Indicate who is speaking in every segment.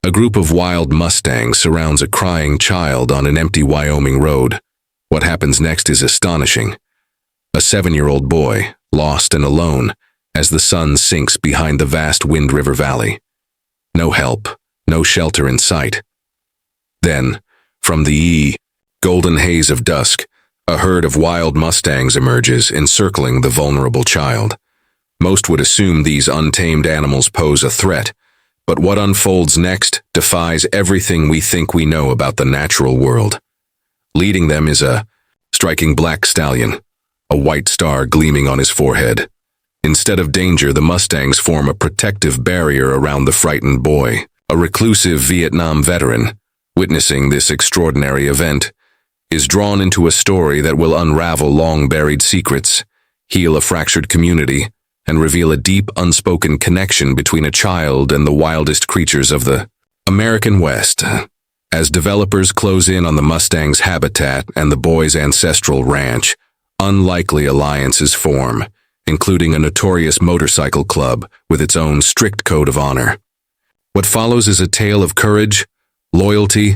Speaker 1: A group of wild Mustangs surrounds a crying child on an empty Wyoming road. What happens next is astonishing. A 7-year-old boy, lost and alone, as the sun sinks behind the vast Wind River Valley. No help, no shelter in sight. Then, from the golden haze of dusk, a herd of wild Mustangs emerges, encircling the vulnerable child. Most would assume these untamed animals pose a threat, but what unfolds next defies everything we think we know about the natural world. Leading them is a striking black stallion, a white star gleaming on his forehead. Instead of danger, the Mustangs form a protective barrier around the frightened boy. A reclusive Vietnam veteran, witnessing this extraordinary event, is drawn into a story that will unravel long-buried secrets, heal a fractured community, and reveal a deep, unspoken connection between a child and the wildest creatures of the American West. As developers close in on the Mustang's habitat and the boy's ancestral ranch, unlikely alliances form, including a notorious motorcycle club with its own strict code of honor. What follows is a tale of courage, loyalty,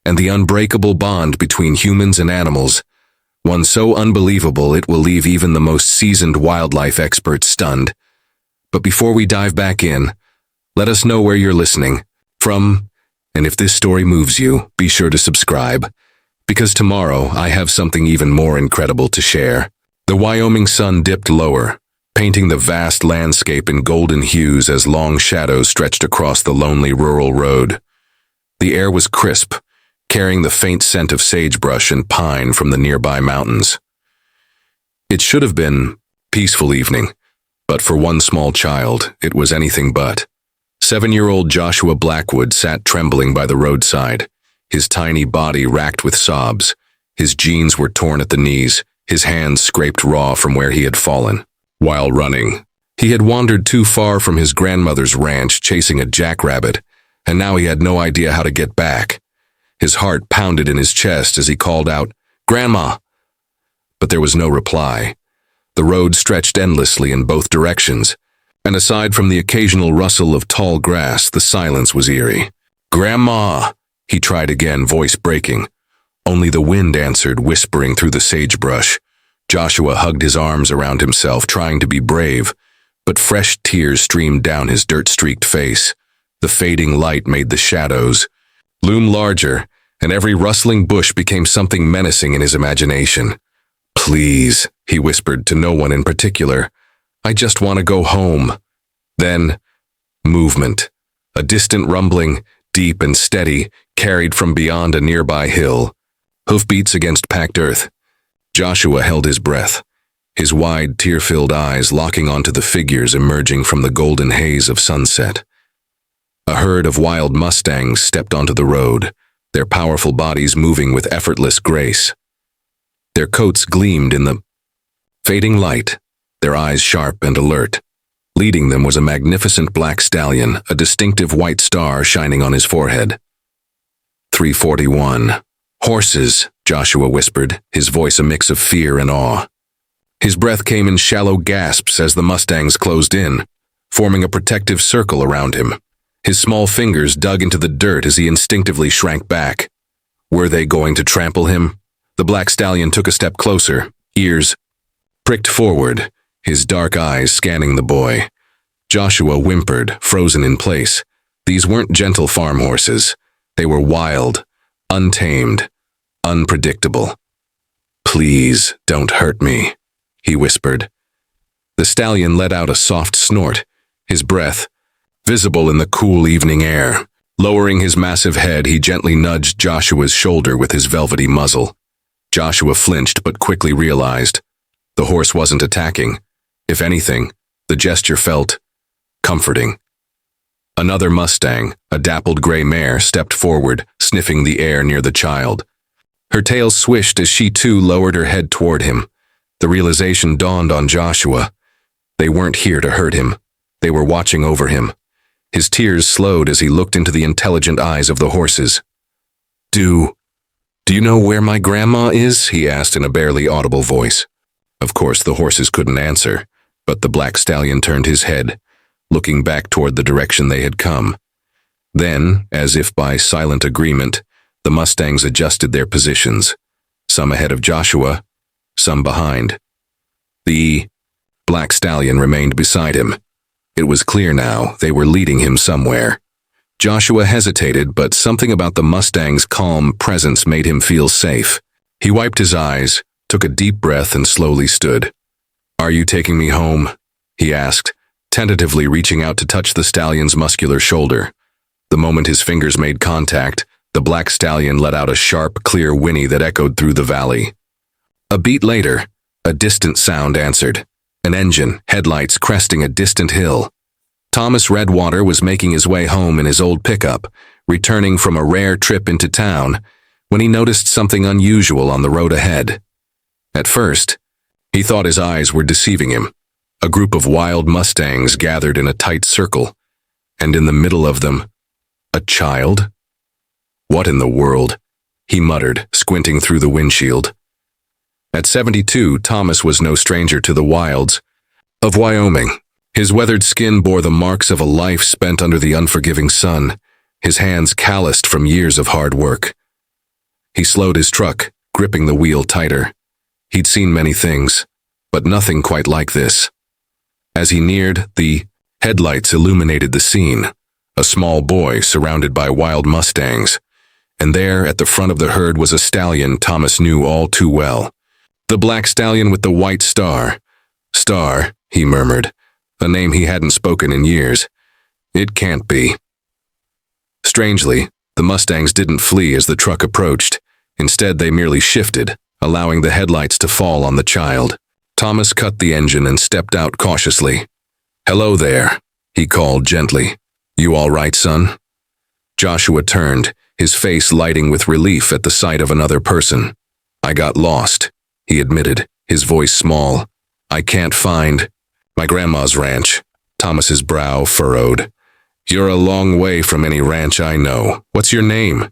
Speaker 1: and the unbreakable bond between humans and animals, one so unbelievable it will leave even the most seasoned wildlife experts stunned. But before we dive back in, let us know where you're listening from, and if this story moves you, be sure to subscribe, because tomorrow I have something even more incredible to share. The Wyoming sun dipped lower, painting the vast landscape in golden hues as long shadows stretched across the lonely rural road. The air was crisp, carrying the faint scent of sagebrush and pine from the nearby mountains. It should have been peaceful evening, but for one small child, it was anything but. 7-year-old Joshua Blackwood sat trembling by the roadside, his tiny body racked with sobs. His jeans were torn at the knees, his hands scraped raw from where he had fallen. While running, he had wandered too far from his grandmother's ranch chasing a jackrabbit, and now he had no idea how to get back. His heart pounded in his chest as he called out, "Grandma!" But there was no reply. The road stretched endlessly in both directions, and aside from the occasional rustle of tall grass, the silence was eerie. "Grandma!" he tried again, voice breaking. Only the wind answered, whispering through the sagebrush. Joshua hugged his arms around himself, trying to be brave, but fresh tears streamed down his dirt-streaked face. The fading light made the shadows loom larger, and every rustling bush became something menacing in his imagination. "Please," he whispered to no one in particular, "I just want to go home." Then, movement. A distant rumbling, deep and steady, carried from beyond a nearby hill. Hoofbeats against packed earth. Joshua held his breath, his wide, tear-filled eyes locking onto the figures emerging from the golden haze of sunset. A herd of wild Mustangs stepped onto the road, their powerful bodies moving with effortless grace. Their coats gleamed in the fading light, their eyes sharp and alert. Leading them was a magnificent black stallion, a distinctive white star shining on his forehead. 341. "Horses," Joshua whispered, his voice a mix of fear and awe. His breath came in shallow gasps as the Mustangs closed in, forming a protective circle around him. His small fingers dug into the dirt as he instinctively shrank back. Were they going to trample him? The black stallion took a step closer, ears pricked forward, his dark eyes scanning the boy. Joshua whimpered, frozen in place. These weren't gentle farm horses. They were wild, untamed, unpredictable. "Please, don't hurt me," he whispered. The stallion let out a soft snort, his breath visible in the cool evening air. Lowering his massive head, he gently nudged Joshua's shoulder with his velvety muzzle. Joshua flinched but quickly realized the horse wasn't attacking. If anything, the gesture felt comforting. Another Mustang, a dappled gray mare, stepped forward, sniffing the air near the child. Her tail swished as she too lowered her head toward him. The realization dawned on Joshua. They weren't here to hurt him. They were watching over him. His tears slowed as he looked into the intelligent eyes of the horses. Do you know where my grandma is?" he asked in a barely audible voice. Of course, the horses couldn't answer, but the black stallion turned his head, looking back toward the direction they had come. Then, as if by silent agreement, the Mustangs adjusted their positions, some ahead of Joshua, some behind. The black stallion remained beside him. It was clear now they were leading him somewhere. Joshua hesitated, but something about the Mustang's calm presence made him feel safe. He wiped his eyes, took a deep breath, and slowly stood. "Are you taking me home?" he asked, tentatively reaching out to touch the stallion's muscular shoulder. The moment his fingers made contact, the black stallion let out a sharp, clear whinny that echoed through the valley. A beat later, a distant sound answered. An engine, headlights cresting a distant hill. Thomas Redwater was making his way home in his old pickup, returning from a rare trip into town, when he noticed something unusual on the road ahead. At first, he thought his eyes were deceiving him. A group of wild Mustangs gathered in a tight circle, and in the middle of them, a child? "What in the world?" he muttered, squinting through the windshield. At 72, Thomas was no stranger to the wilds of Wyoming. His weathered skin bore the marks of a life spent under the unforgiving sun, his hands calloused from years of hard work. He slowed his truck, gripping the wheel tighter. He'd seen many things, but nothing quite like this. As he neared, the headlights illuminated the scene, a small boy surrounded by wild Mustangs, and there at the front of the herd was a stallion Thomas knew all too well. The black stallion with the white star. Star, he murmured, a name he hadn't spoken in years. It can't be. Strangely, the Mustangs didn't flee as the truck approached. Instead, they merely shifted, allowing the headlights to fall on the child. Thomas cut the engine and stepped out cautiously. "Hello there," he called gently. "You all right, son?" Joshua turned, his face lighting with relief at the sight of another person. "I got lost," he admitted, his voice small. "I can't find my grandma's ranch." Thomas's brow furrowed. "You're a long way from any ranch I know. What's your name?"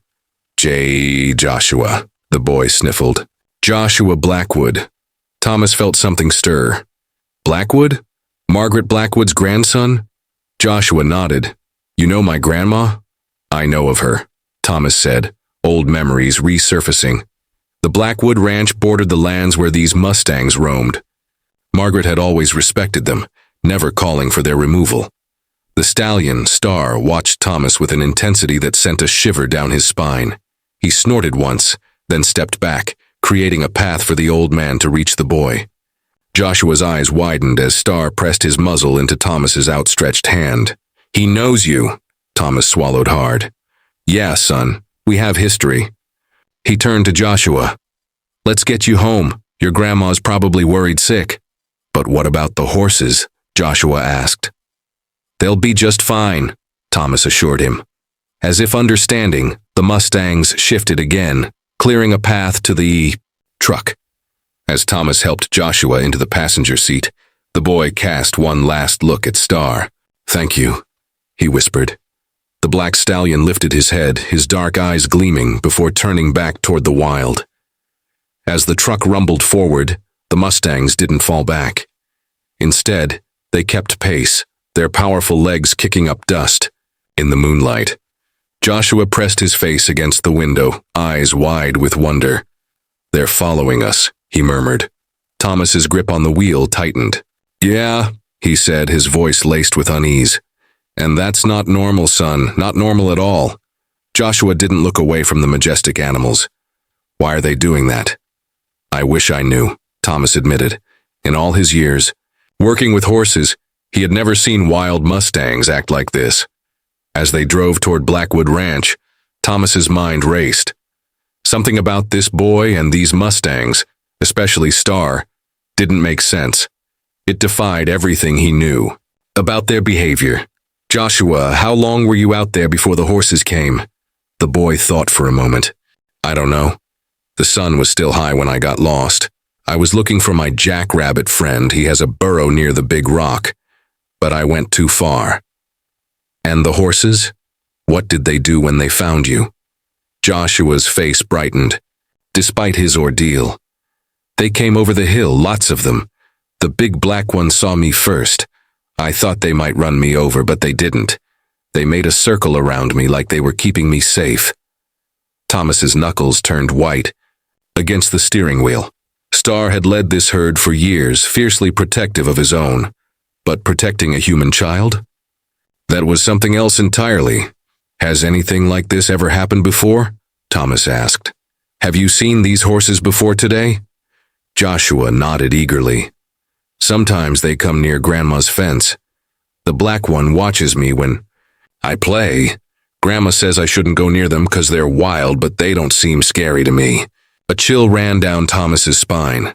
Speaker 1: Joshua," the boy sniffled. "Joshua Blackwood." Thomas felt something stir. "Blackwood? Margaret Blackwood's grandson?" Joshua nodded. "You know my grandma?" "I know of her," Thomas said, old memories resurfacing. The Blackwood Ranch bordered the lands where these Mustangs roamed. Margaret had always respected them, never calling for their removal. The stallion, Star, watched Thomas with an intensity that sent a shiver down his spine. He snorted once, then stepped back, creating a path for the old man to reach the boy. Joshua's eyes widened as Star pressed his muzzle into Thomas's outstretched hand. "He knows you," Thomas swallowed hard. "Yeah, son, we have history." He turned to Joshua. "Let's get you home. Your grandma's probably worried sick." "But what about the horses?" Joshua asked. "They'll be just fine," Thomas assured him. As if understanding, the Mustangs shifted again, clearing a path to the truck. As Thomas helped Joshua into the passenger seat, the boy cast one last look at Star. "Thank you," he whispered. The black stallion lifted his head, his dark eyes gleaming before turning back toward the wild. As the truck rumbled forward, the Mustangs didn't fall back. Instead, they kept pace, their powerful legs kicking up dust. In the moonlight, Joshua pressed his face against the window, eyes wide with wonder. "They're following us," he murmured. Thomas's grip on the wheel tightened. "Yeah," he said, his voice laced with unease. "And that's not normal, son, not normal at all." Joshua didn't look away from the majestic animals. "Why are they doing that?" "I wish I knew," Thomas admitted. In all his years, working with horses, he had never seen wild Mustangs act like this. As they drove toward Blackwood Ranch, Thomas's mind raced. Something about this boy and these Mustangs, especially Star, didn't make sense. It defied everything he knew about their behavior. "Joshua, how long were you out there before the horses came?" The boy thought for a moment. "I don't know. The sun was still high when I got lost. I was looking for my jackrabbit friend. He has a burrow near the big rock. But I went too far." "And the horses? What did they do when they found you?" Joshua's face brightened, despite his ordeal. "They came over the hill, lots of them. The big black one saw me first. I thought they might run me over, but they didn't. They made a circle around me like they were keeping me safe. Thomas's knuckles turned white against the steering wheel. Star had led this herd for years, fiercely protective of his own. But protecting a human child? That was something else entirely. Has anything like this ever happened before? Thomas asked. Have you seen these horses before today? Joshua nodded eagerly. Sometimes they come near Grandma's fence. The black one watches me when I play. Grandma says I shouldn't go near them because they're wild, but they don't seem scary to me. A chill ran down Thomas's spine.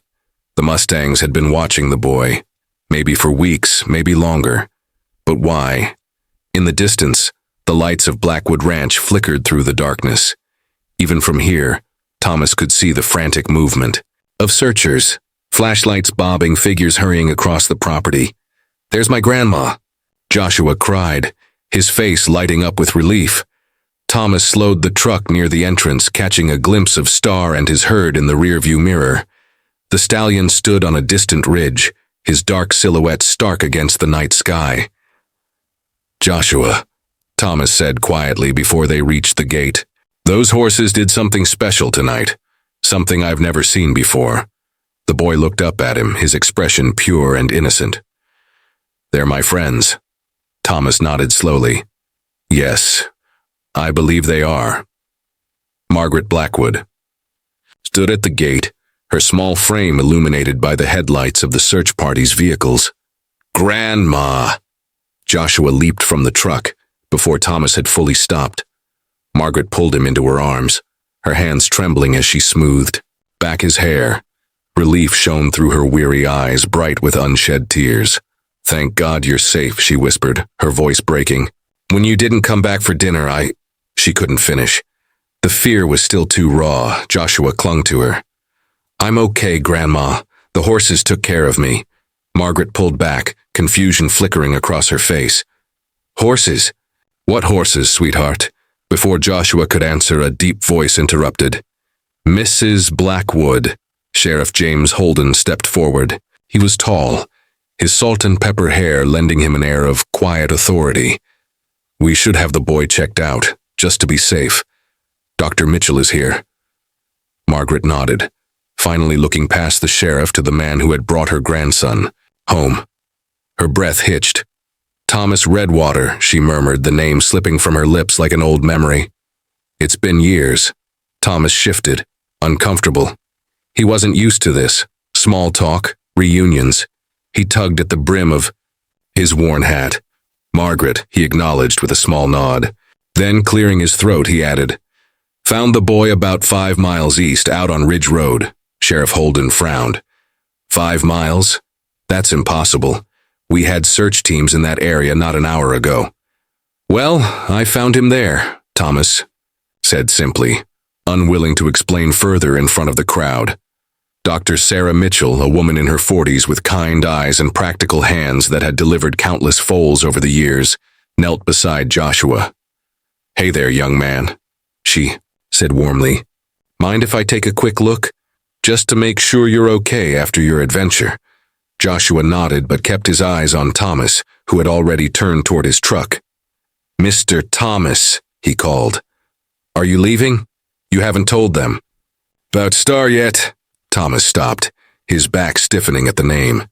Speaker 1: The Mustangs had been watching the boy. Maybe for weeks, maybe longer. But why? In the distance, the lights of Blackwood Ranch flickered through the darkness. Even from here, Thomas could see the frantic movement of searchers, flashlights bobbing, figures hurrying across the property. There's my grandma, Joshua cried, his face lighting up with relief. Thomas slowed the truck near the entrance, catching a glimpse of Star and his herd in the rearview mirror. The stallion stood on a distant ridge, his dark silhouette stark against the night sky. Joshua, Thomas said quietly before they reached the gate. Those horses did something special tonight, something I've never seen before. The boy looked up at him, his expression pure and innocent. They're my friends. Thomas nodded slowly. Yes, I believe they are. Margaret Blackwood stood at the gate, her small frame illuminated by the headlights of the search party's vehicles. Grandma! Joshua leaped from the truck before Thomas had fully stopped. Margaret pulled him into her arms, her hands trembling as she smoothed back his hair. Relief shone through her weary eyes, bright with unshed tears. Thank God you're safe, she whispered, her voice breaking. When you didn't come back for dinner, She couldn't finish. The fear was still too raw. Joshua clung to her. I'm okay, Grandma. The horses took care of me. Margaret pulled back, confusion flickering across her face. Horses? What horses, sweetheart? Before Joshua could answer, a deep voice interrupted. Mrs. Blackwood. Sheriff James Holden stepped forward. He was tall, his salt and pepper hair lending him an air of quiet authority. We should have the boy checked out, just to be safe. Dr. Mitchell is here. Margaret nodded, finally looking past the sheriff to the man who had brought her grandson home. Her breath hitched. Thomas Redwater, she murmured, the name slipping from her lips like an old memory. It's been years. Thomas shifted, uncomfortable. He wasn't used to this. Small talk, reunions. He tugged at the brim of his worn hat. Margaret, he acknowledged with a small nod. Then, clearing his throat, he added, Found the boy about 5 miles east, out on Ridge Road. Sheriff Holden frowned. 5 miles? That's impossible. We had search teams in that area not an hour ago. Well, I found him there, Thomas said simply, unwilling to explain further in front of the crowd. Dr. Sarah Mitchell, a woman in her 40s with kind eyes and practical hands that had delivered countless foals over the years, knelt beside Joshua. Hey there, young man, she said warmly. Mind if I take a quick look? Just to make sure you're okay after your adventure. Joshua nodded but kept his eyes on Thomas, who had already turned toward his truck. Mr. Thomas, he called. Are you leaving? You haven't told them. About Star yet? Thomas stopped, his back stiffening at the name.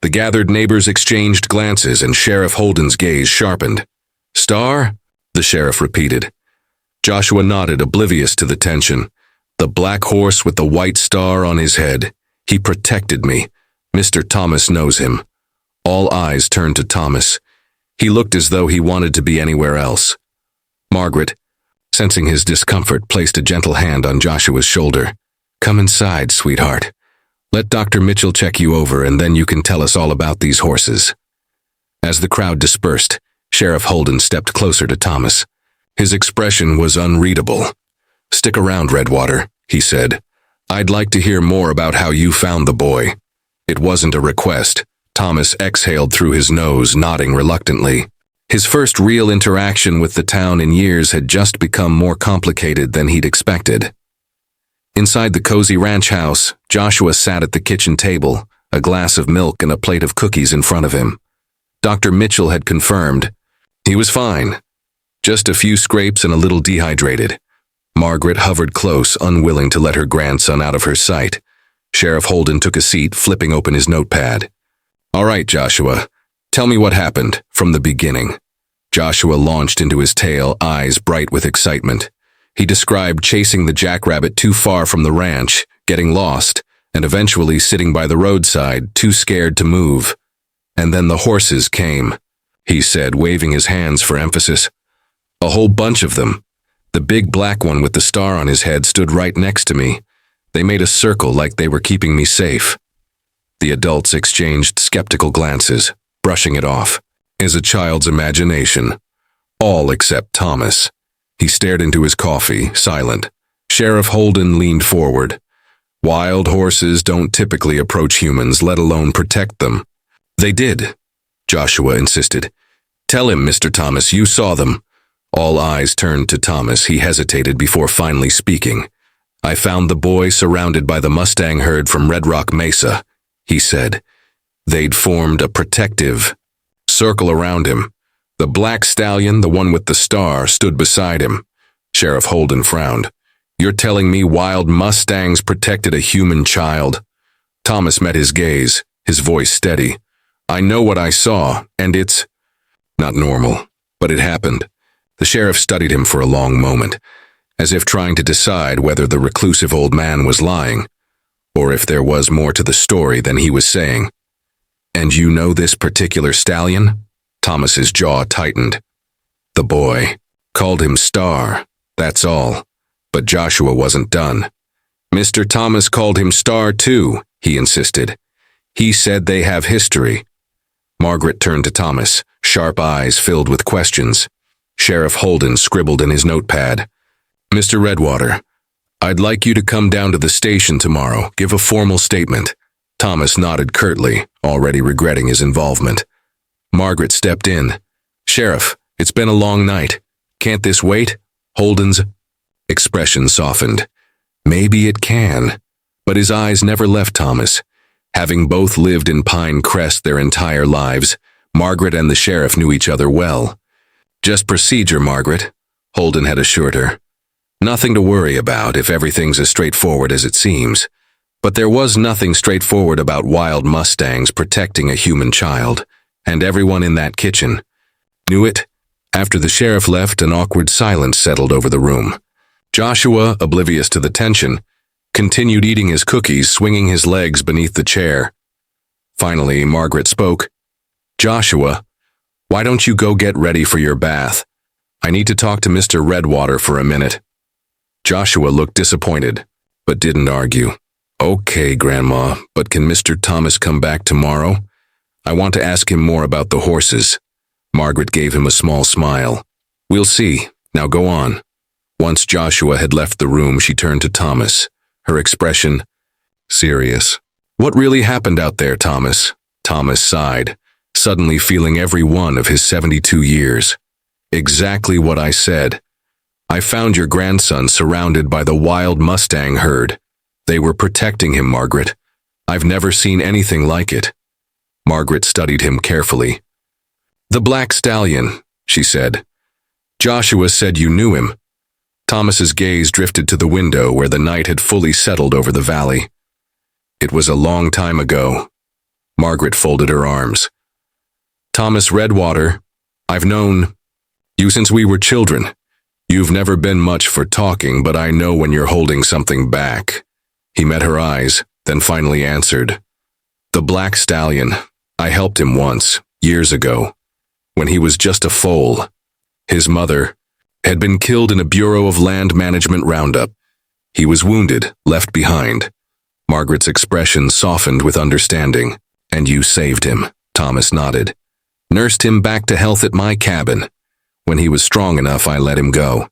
Speaker 1: The gathered neighbors exchanged glances and Sheriff Holden's gaze sharpened. Star? The sheriff repeated. Joshua nodded, oblivious to the tension. The black horse with the white star on his head. He protected me. Mr. Thomas knows him. All eyes turned to Thomas. He looked as though he wanted to be anywhere else. Margaret, sensing his discomfort, placed a gentle hand on Joshua's shoulder. Come inside, sweetheart. Let Dr. Mitchell check you over, and then you can tell us all about these horses. As the crowd dispersed, Sheriff Holden stepped closer to Thomas. His expression was unreadable. Stick around, Redwater, he said. I'd like to hear more about how you found the boy. It wasn't a request. Thomas exhaled through his nose, nodding reluctantly. His first real interaction with the town in years had just become more complicated than he'd expected. Inside the cozy ranch house, Joshua sat at the kitchen table, a glass of milk and a plate of cookies in front of him. Dr. Mitchell had confirmed. He was fine. Just a few scrapes and a little dehydrated. Margaret hovered close, unwilling to let her grandson out of her sight. Sheriff Holden took a seat, flipping open his notepad. All right, Joshua, tell me what happened from the beginning. Joshua launched into his tale, eyes bright with excitement. He described chasing the jackrabbit too far from the ranch, getting lost, and eventually sitting by the roadside, too scared to move. And then the horses came, he said, waving his hands for emphasis. A whole bunch of them. The big black one with the star on his head stood right next to me. They made a circle like they were keeping me safe. The adults exchanged skeptical glances, brushing it off. Is a child's imagination. All except Thomas. He stared into his coffee, silent. Sheriff Holden leaned forward. Wild horses don't typically approach humans, let alone protect them. They did, Joshua insisted. Tell him, Mr. Thomas, you saw them. All eyes turned to Thomas. He hesitated before finally speaking. I found the boy surrounded by the Mustang herd from Red Rock Mesa, he said. They'd formed a protective circle around him. The black stallion, the one with the star, stood beside him. Sheriff Holden frowned. You're telling me wild Mustangs protected a human child? Thomas met his gaze, his voice steady. I know what I saw, and it's not normal, but it happened. The sheriff studied him for a long moment, as if trying to decide whether the reclusive old man was lying, or if there was more to the story than he was saying. And you know this particular stallion? Thomas's jaw tightened. The boy called him Star, that's all. But Joshua wasn't done. Mr. Thomas called him Star too, he insisted. He said they have history. Margaret turned to Thomas, sharp eyes filled with questions. Sheriff Holden scribbled in his notepad. Mr. Redwater, I'd like you to come down to the station tomorrow, give a formal statement. Thomas nodded curtly, already regretting his involvement. Margaret stepped in. Sheriff, it's been a long night. Can't this wait? Holden's expression softened. Maybe it can. But his eyes never left Thomas. Having both lived in Pine Crest their entire lives, Margaret and the sheriff knew each other well. Just procedure, Margaret, Holden had assured her. Nothing to worry about if everything's as straightforward as it seems. But there was nothing straightforward about wild Mustangs protecting a human child, and everyone in that kitchen knew it. After the sheriff left, an awkward silence settled over the room. Joshua, oblivious to the tension, continued eating his cookies, swinging his legs beneath the chair. Finally, Margaret spoke. Joshua, why don't you go get ready for your bath? I need to talk to Mr. Redwater for a minute. Joshua looked disappointed, but didn't argue. Okay, Grandma, but can Mr. Thomas come back tomorrow? I want to ask him more about the horses. Margaret gave him a small smile. We'll see. Now go on. Once Joshua had left the room, she turned to Thomas, her expression serious. What really happened out there, Thomas? Thomas sighed, suddenly feeling every one of his 72 years. Exactly what I said. I found your grandson surrounded by the wild Mustang herd. They were protecting him, Margaret. I've never seen anything like it. Margaret studied him carefully. The black stallion, she said. Joshua said you knew him. Thomas's gaze drifted to the window where the night had fully settled over the valley. It was a long time ago. Margaret folded her arms. Thomas Redwater, I've known you since we were children. You've never been much for talking, but I know when you're holding something back. He met her eyes, then finally answered. The black stallion. I helped him once, years ago, when he was just a foal. His mother had been killed in a Bureau of Land Management roundup. He was wounded, left behind. Margaret's expression softened with understanding. And you saved him, Thomas nodded. Nursed him back to health at my cabin. When he was strong enough, I let him go.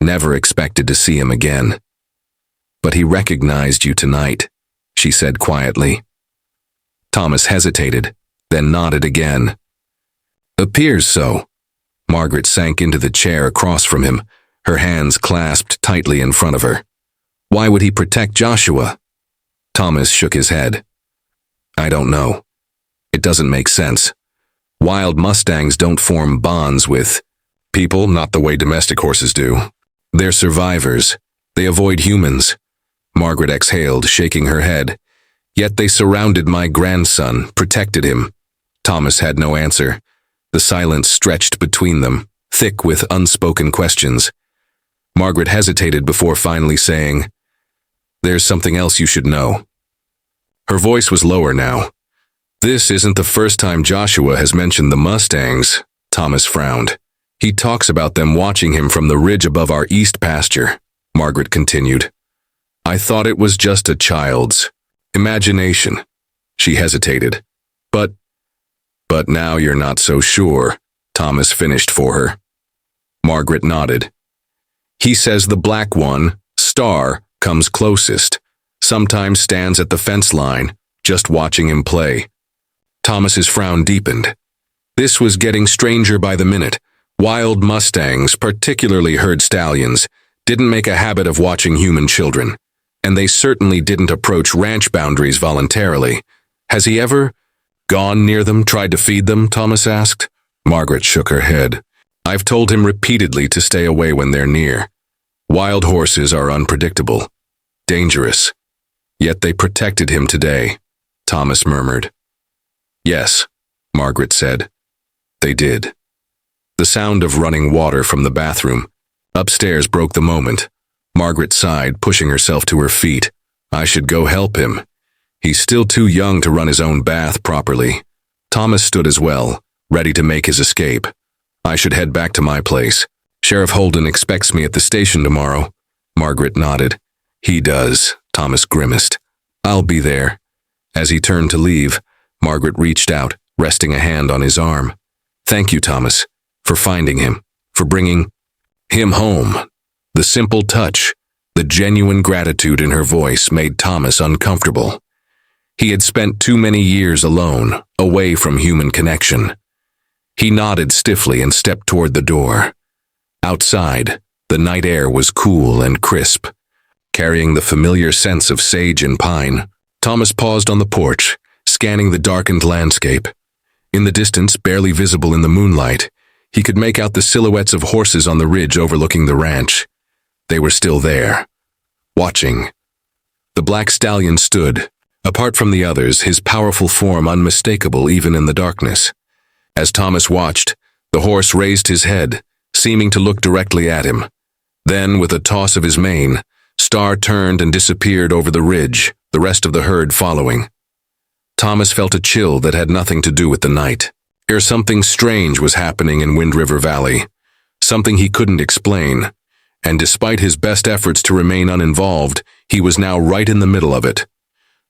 Speaker 1: Never expected to see him again. But he recognized you tonight, she said quietly. Thomas hesitated, then nodded again. Appears so. Margaret sank into the chair across from him, her hands clasped tightly in front of her. Why would he protect Joshua? Thomas shook his head. I don't know. It doesn't make sense. Wild Mustangs don't form bonds with People, not the way domestic horses do. They're survivors. They avoid humans. Margaret exhaled, shaking her head. Yet they surrounded my grandson, protected him. Thomas had no answer. The silence stretched between them, thick with unspoken questions. Margaret hesitated before finally saying, "There's something else you should know." Her voice was lower now. "This isn't the first time Joshua has mentioned the Mustangs." Thomas frowned. "He talks about them watching him from the ridge above our east pasture," Margaret continued. "I thought it was just a child's imagination." She hesitated. But now you're not so sure," Thomas finished for her. Margaret nodded. "He says the black one, Star, comes closest, sometimes stands at the fence line, just watching him play." Thomas's frown deepened. This was getting stranger by the minute. Wild Mustangs, particularly herd stallions, didn't make a habit of watching human children, and they certainly didn't approach ranch boundaries voluntarily. "Has he ever gone near them, tried to feed them?" Thomas asked. Margaret shook her head. "I've told him repeatedly to stay away when they're near. Wild horses are unpredictable, dangerous. Yet they protected him today," Thomas murmured. "Yes," Margaret said. "They did." The sound of running water from the bathroom upstairs broke the moment. Margaret sighed, pushing herself to her feet. "I should go help him. He's still too young to run his own bath properly." Thomas stood as well, ready to make his escape. "I should head back to my place. Sheriff Holden expects me at the station tomorrow." Margaret nodded. "He does," Thomas grimaced. "I'll be there." As he turned to leave, Margaret reached out, resting a hand on his arm. "Thank you, Thomas, for finding him, for bringing him home." The simple touch, the genuine gratitude in her voice made Thomas uncomfortable. He had spent too many years alone, away from human connection. He nodded stiffly and stepped toward the door. Outside, the night air was cool and crisp, carrying the familiar sense of sage and pine. Thomas paused on the porch, scanning the darkened landscape. In the distance, barely visible in the moonlight, he could make out the silhouettes of horses on the ridge overlooking the ranch. They were still there, watching. The black stallion stood, apart from the others, his powerful form unmistakable even in the darkness. As Thomas watched, the horse raised his head, seeming to look directly at him. Then, with a toss of his mane, Star turned and disappeared over the ridge, the rest of the herd following. Thomas felt a chill that had nothing to do with the night. Here something strange was happening in Wind River Valley, something he couldn't explain, and despite his best efforts to remain uninvolved, he was now right in the middle of it.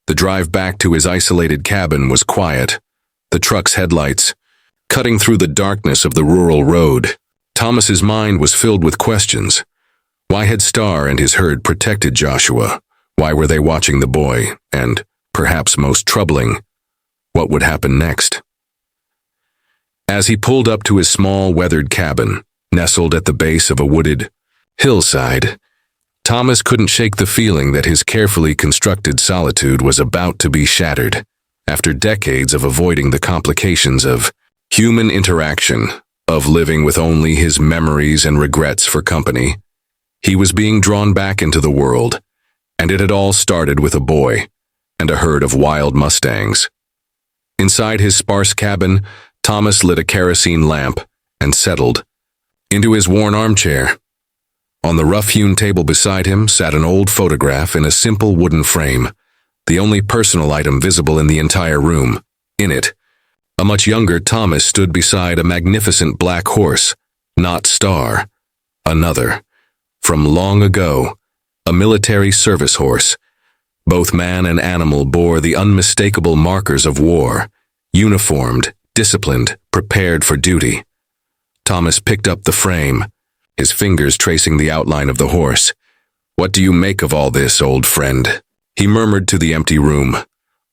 Speaker 1: The drive back to his isolated cabin was quiet, the truck's headlights cutting through the darkness of the rural road. Thomas's mind was filled with questions. Why had Star and his herd protected Joshua? Why were they watching the boy? And, perhaps most troubling, what would happen next? As he pulled up to his small, weathered cabin, nestled at the base of a wooded hillside, Thomas couldn't shake the feeling that his carefully constructed solitude was about to be shattered. After decades of avoiding the complications of human interaction, of living with only his memories and regrets for company, he was being drawn back into the world, and it had all started with a boy and a herd of wild Mustangs. Inside his sparse cabin, Thomas lit a kerosene lamp and settled into his worn armchair. On the rough-hewn table beside him sat an old photograph in a simple wooden frame, the only personal item visible in the entire room. In it, a much younger Thomas stood beside a magnificent black horse, not Star, another, from long ago, a military service horse. Both man and animal bore the unmistakable markers of war, uniformed, disciplined, prepared for duty. Thomas picked up the frame, his fingers tracing the outline of the horse. "What do you make of all this, old friend?" he murmured to the empty room.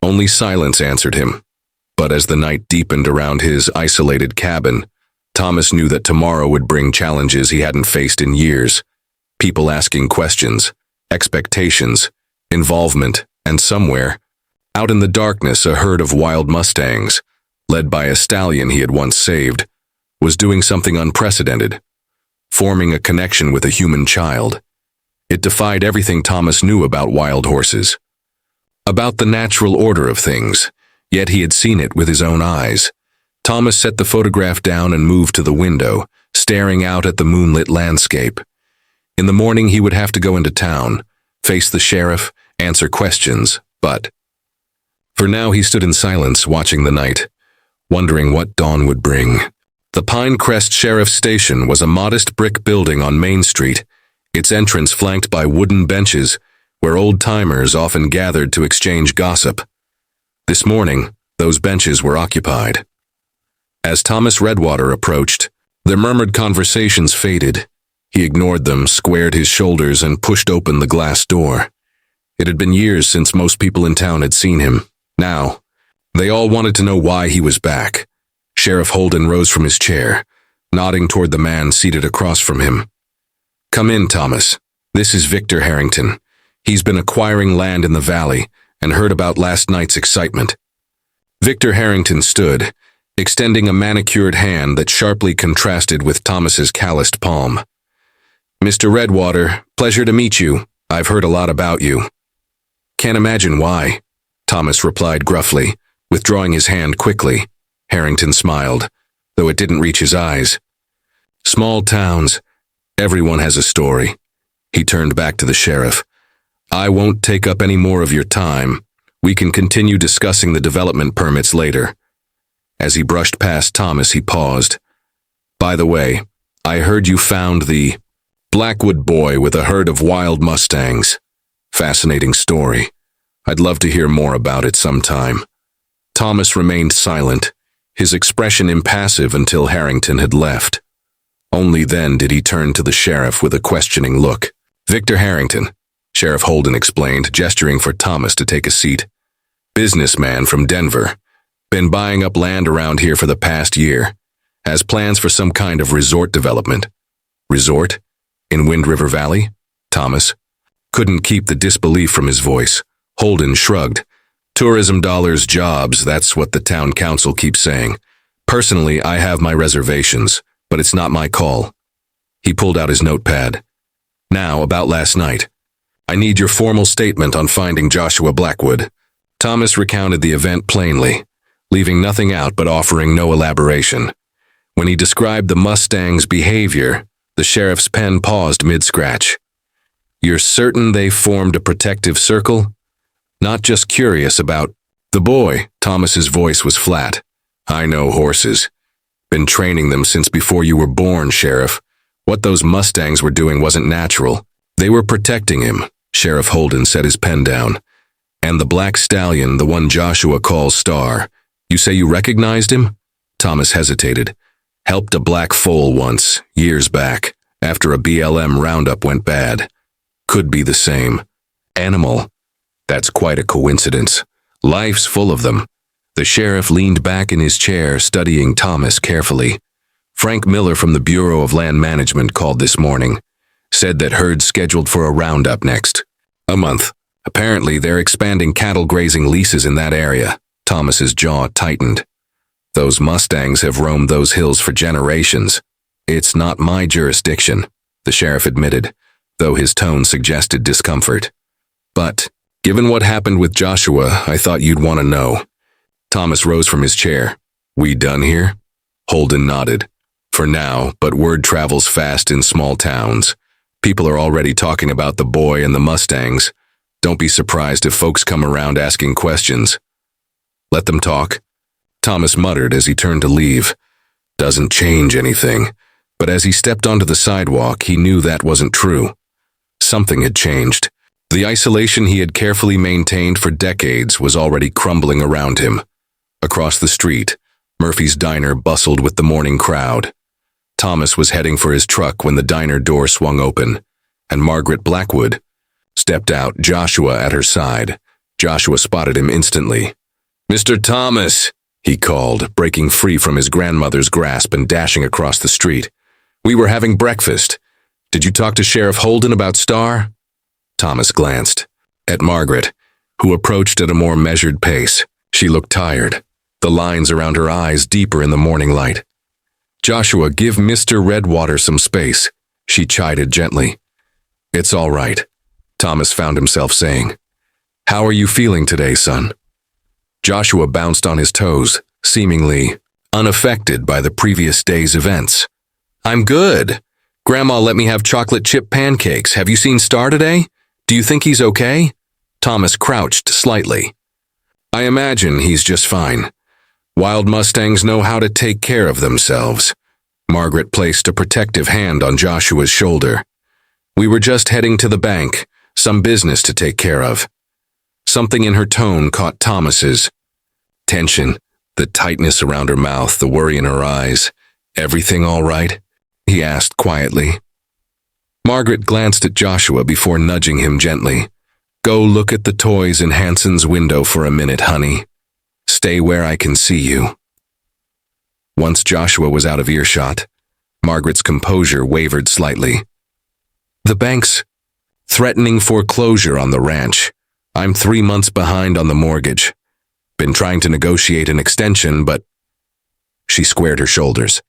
Speaker 1: Only silence answered him. But as the night deepened around his isolated cabin, Thomas knew that tomorrow would bring challenges he hadn't faced in years. People asking questions, expectations, involvement, and somewhere, out in the darkness, a herd of wild Mustangs, led by a stallion he had once saved, was doing something unprecedented, forming a connection with a human child. It defied everything Thomas knew about wild horses, about the natural order of things, yet he had seen it with his own eyes. Thomas set the photograph down and moved to the window, staring out at the moonlit landscape. In the morning he would have to go into town, face the sheriff, answer questions, but for now he stood in silence, watching the night, wondering what dawn would bring. The Pinecrest Sheriff's Station was a modest brick building on Main Street, its entrance flanked by wooden benches where old-timers often gathered to exchange gossip. This morning, those benches were occupied. As Thomas Redwater approached, their murmured conversations faded. He ignored them, squared his shoulders, and pushed open the glass door. It had been years since most people in town had seen him. Now, they all wanted to know why he was back. Sheriff Holden rose from his chair, nodding toward the man seated across from him. "Come in, Thomas. This is Victor Harrington. He's been acquiring land in the valley and heard about last night's excitement." Victor Harrington stood, extending a manicured hand that sharply contrasted with Thomas's calloused palm. "Mr. Redwater, pleasure to meet you. I've heard a lot about you." "Can't imagine why," Thomas replied gruffly, withdrawing his hand quickly. Harrington smiled, though it didn't reach his eyes. "Small towns. Everyone has a story." He turned back to the sheriff. "I won't take up any more of your time. We can continue discussing the development permits later." As he brushed past Thomas, he paused. "By the way, I heard you found the Blackwood boy with a herd of wild Mustangs. Fascinating story. I'd love to hear more about it sometime." Thomas remained silent, his expression impassive until Harrington had left. Only then did he turn to the sheriff with a questioning look. "Victor Harrington," Sheriff Holden explained, gesturing for Thomas to take a seat. "Businessman from Denver. Been buying up land around here for the past year. Has plans for some kind of resort development." "Resort? In Wind River Valley?" Thomas couldn't keep the disbelief from his voice. Holden shrugged. "Tourism dollars, jobs, that's what the town council keeps saying. Personally, I have my reservations, but it's not my call." He pulled out his notepad. "Now, about last night. I need your formal statement on finding Joshua Blackwood." Thomas recounted the event plainly, leaving nothing out but offering no elaboration. When he described the Mustangs' behavior, the sheriff's pen paused mid-scratch. "You're certain they formed a protective circle? Not just curious about the boy?" Thomas's voice was flat. "I know horses. Been training them since before you were born, Sheriff. What those Mustangs were doing wasn't natural. They were protecting him." Sheriff Holden set his pen down. "And the black stallion, the one Joshua calls Star, you say you recognized him?" Thomas hesitated. "Helped a black foal once, years back, after a BLM roundup went bad. Could be the same. Animal. That's quite a coincidence. Life's full of them." The sheriff leaned back in his chair, studying Thomas carefully. "Frank Miller from the Bureau of Land Management called this morning. Said that herd's scheduled for a roundup next a month. Apparently they're expanding cattle grazing leases in that area." Thomas's jaw tightened. "Those Mustangs have roamed those hills for generations. It's not my jurisdiction," the sheriff admitted, though his tone suggested discomfort. "But given what happened with Joshua, I thought you'd want to know." Thomas rose from his chair. "We done here?" Holden nodded. "For now, but word travels fast in small towns. People are already talking about the boy and the Mustangs. Don't be surprised if folks come around asking questions." "Let them talk," Thomas muttered as he turned to leave. Doesn't change anything. But as he stepped onto the sidewalk, he knew that wasn't true. Something had changed. The isolation he had carefully maintained for decades was already crumbling around him. Across the street, Murphy's Diner bustled with the morning crowd. Thomas was heading for his truck when the diner door swung open, and Margaret Blackwood stepped out, Joshua at her side. Joshua spotted him instantly. "Mr. Thomas," he called, breaking free from his grandmother's grasp and dashing across the street. "We were having breakfast. Did you talk to Sheriff Holden about Star?" Thomas glanced at Margaret, who approached at a more measured pace. She looked tired, the lines around her eyes deeper in the morning light. "Joshua, give Mr. Redwater some space," she chided gently. It's all right, Thomas found himself saying. How are you feeling today, son? Joshua bounced on his toes, seemingly unaffected by the previous day's events. I'm good. Grandma let me have chocolate chip pancakes. Have you seen Star today? Do you think he's okay? Thomas crouched slightly. I imagine he's just fine. Wild Mustangs know how to take care of themselves. Margaret placed a protective hand on Joshua's shoulder. We were just heading to the bank, some business to take care of. Something in her tone caught Thomas's. Tension, the tightness around her mouth, the worry in her eyes. Everything all right? He asked quietly. Margaret glanced at Joshua before nudging him gently. Go look at the toys in Hanson's window for a minute, honey. Stay where I can see you. Once Joshua was out of earshot, Margaret's composure wavered slightly. The bank's threatening foreclosure on the ranch. I'm 3 months behind on the mortgage. Been trying to negotiate an extension, but... She squared her shoulders.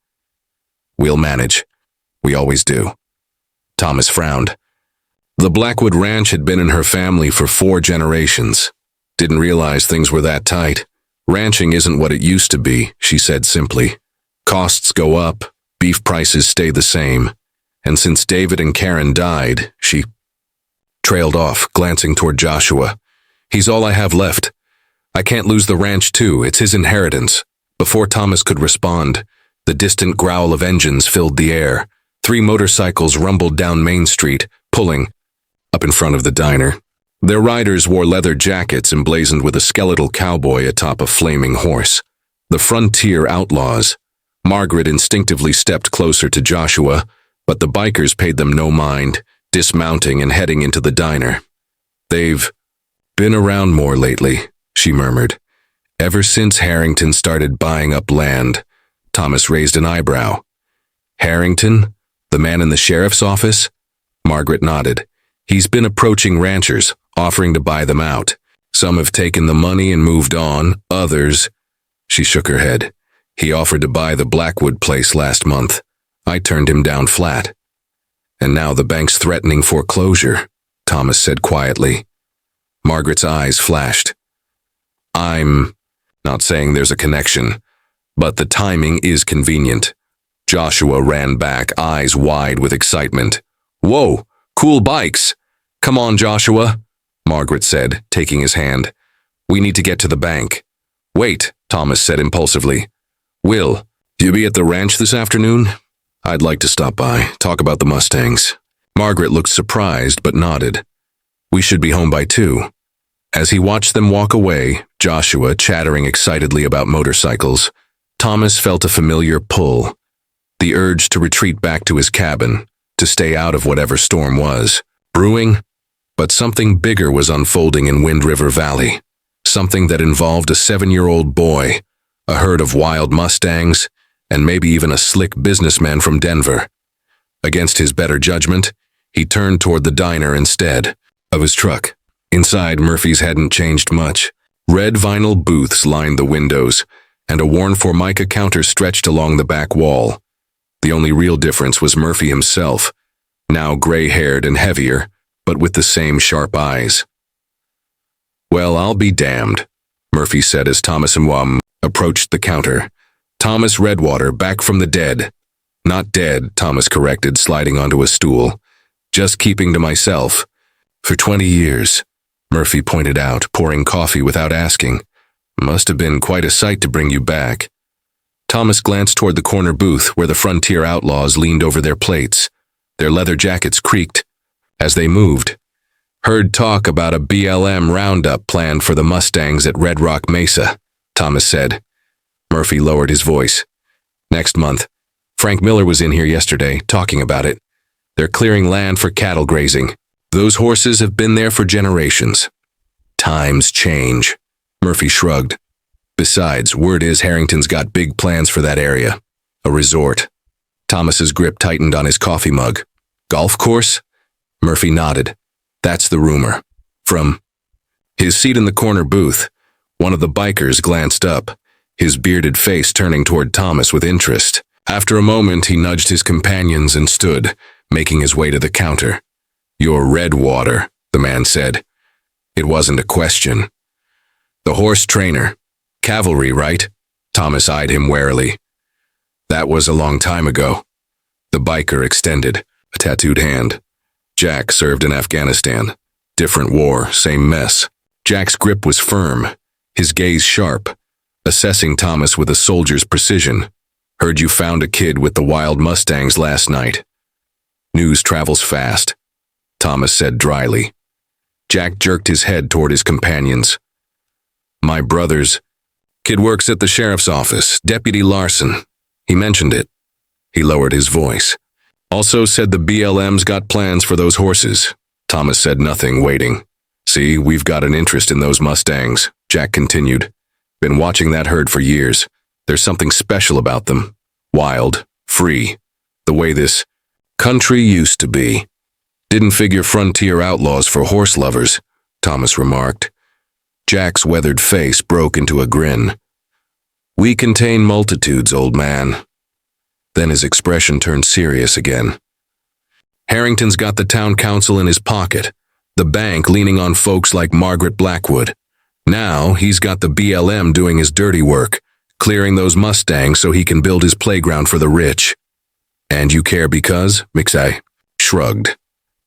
Speaker 1: We'll manage. We always do. Thomas frowned. The Blackwood Ranch had been in her family for 4 generations. Didn't realize things were that tight. Ranching isn't what it used to be, she said simply. Costs go up, beef prices stay the same. And since David and Karen died, she trailed off, glancing toward Joshua. He's all I have left. I can't lose the ranch too, it's his inheritance. Before Thomas could respond, the distant growl of engines filled the air. 3 motorcycles rumbled down Main Street, pulling up in front of the diner. Their riders wore leather jackets emblazoned with a skeletal cowboy atop a flaming horse. The Frontier Outlaws. Margaret instinctively stepped closer to Joshua, but the bikers paid them no mind, dismounting and heading into the diner. They've been around more lately, she murmured. Ever since Harrington started buying up land. Thomas raised an eyebrow. Harrington? The man in the sheriff's office? Margaret nodded. He's been approaching ranchers, offering to buy them out. Some have taken the money and moved on, others... She shook her head. He offered to buy the Blackwood place last month. I turned him down flat. And now the bank's threatening foreclosure, Thomas said quietly. Margaret's eyes flashed. I'm not saying there's a connection, but the timing is convenient. Joshua ran back, eyes wide with excitement. Whoa, cool bikes! Come on, Joshua, Margaret said, taking his hand. We need to get to the bank. Wait, Thomas said impulsively. Will, you be at the ranch this afternoon? I'd like to stop by, talk about the Mustangs. Margaret looked surprised but nodded. We should be home by 2. As he watched them walk away, Joshua chattering excitedly about motorcycles, Thomas felt a familiar pull. The urge to retreat back to his cabin, to stay out of whatever storm was brewing, but something bigger was unfolding in Wind River Valley. Something that involved a 7-year-old boy, a herd of wild Mustangs, and maybe even a slick businessman from Denver. Against his better judgment, he turned toward the diner instead of his truck. Inside, Murphy's hadn't changed much. Red vinyl booths lined the windows, and a worn Formica counter stretched along the back wall. The only real difference was Murphy himself, now gray-haired and heavier, but with the same sharp eyes. Well, I'll be damned, Murphy said as Thomas and Wam approached the counter. Thomas Redwater, back from the dead. Not dead, Thomas corrected, sliding onto a stool. Just keeping to myself. For 20 years, Murphy pointed out, pouring coffee without asking. Must have been quite a sight to bring you back. Thomas glanced toward the corner booth where the Frontier Outlaws leaned over their plates. Their leather jackets creaked as they moved. Heard talk about a BLM roundup planned for the Mustangs at Red Rock Mesa, Thomas said. Murphy lowered his voice. Next month. Frank Miller was in here yesterday, talking about it. They're clearing land for cattle grazing. Those horses have been there for generations. Times change. Murphy shrugged. Besides, word is Harrington's got big plans for that area. A resort. Thomas's grip tightened on his coffee mug. Golf course? Murphy nodded. That's the rumor. From his seat in the corner booth, one of the bikers glanced up, his bearded face turning toward Thomas with interest. After a moment, he nudged his companions and stood, making his way to the counter. "You're Redwater," the man said. It wasn't a question. "The horse trainer. Cavalry, right?" Thomas eyed him warily. "That was a long time ago." The biker extended a tattooed hand. "Jack served in Afghanistan. Different war, same mess." Jack's grip was firm, his gaze sharp, assessing Thomas with a soldier's precision. "Heard you found a kid with the wild Mustangs last night." "News travels fast," Thomas said dryly. Jack jerked his head toward his companions. "My brother's kid works at the sheriff's office, Deputy Larson. He mentioned it." He lowered his voice. "Also said the BLM's got plans for those horses." Thomas said nothing, waiting. "See, we've got an interest in those Mustangs," Jack continued. "Been watching that herd for years. There's something special about them. Wild, free, the way this country used to be. Didn't figure frontier outlaws for horse lovers," Thomas remarked. Jack's weathered face broke into a grin. "We contain multitudes, old man." Then his expression turned serious again. "Harrington's got the town council in his pocket, the bank leaning on folks like Margaret Blackwood. Now he's got the BLM doing his dirty work, clearing those Mustangs so he can build his playground for the rich." "And you care because?" McSay shrugged.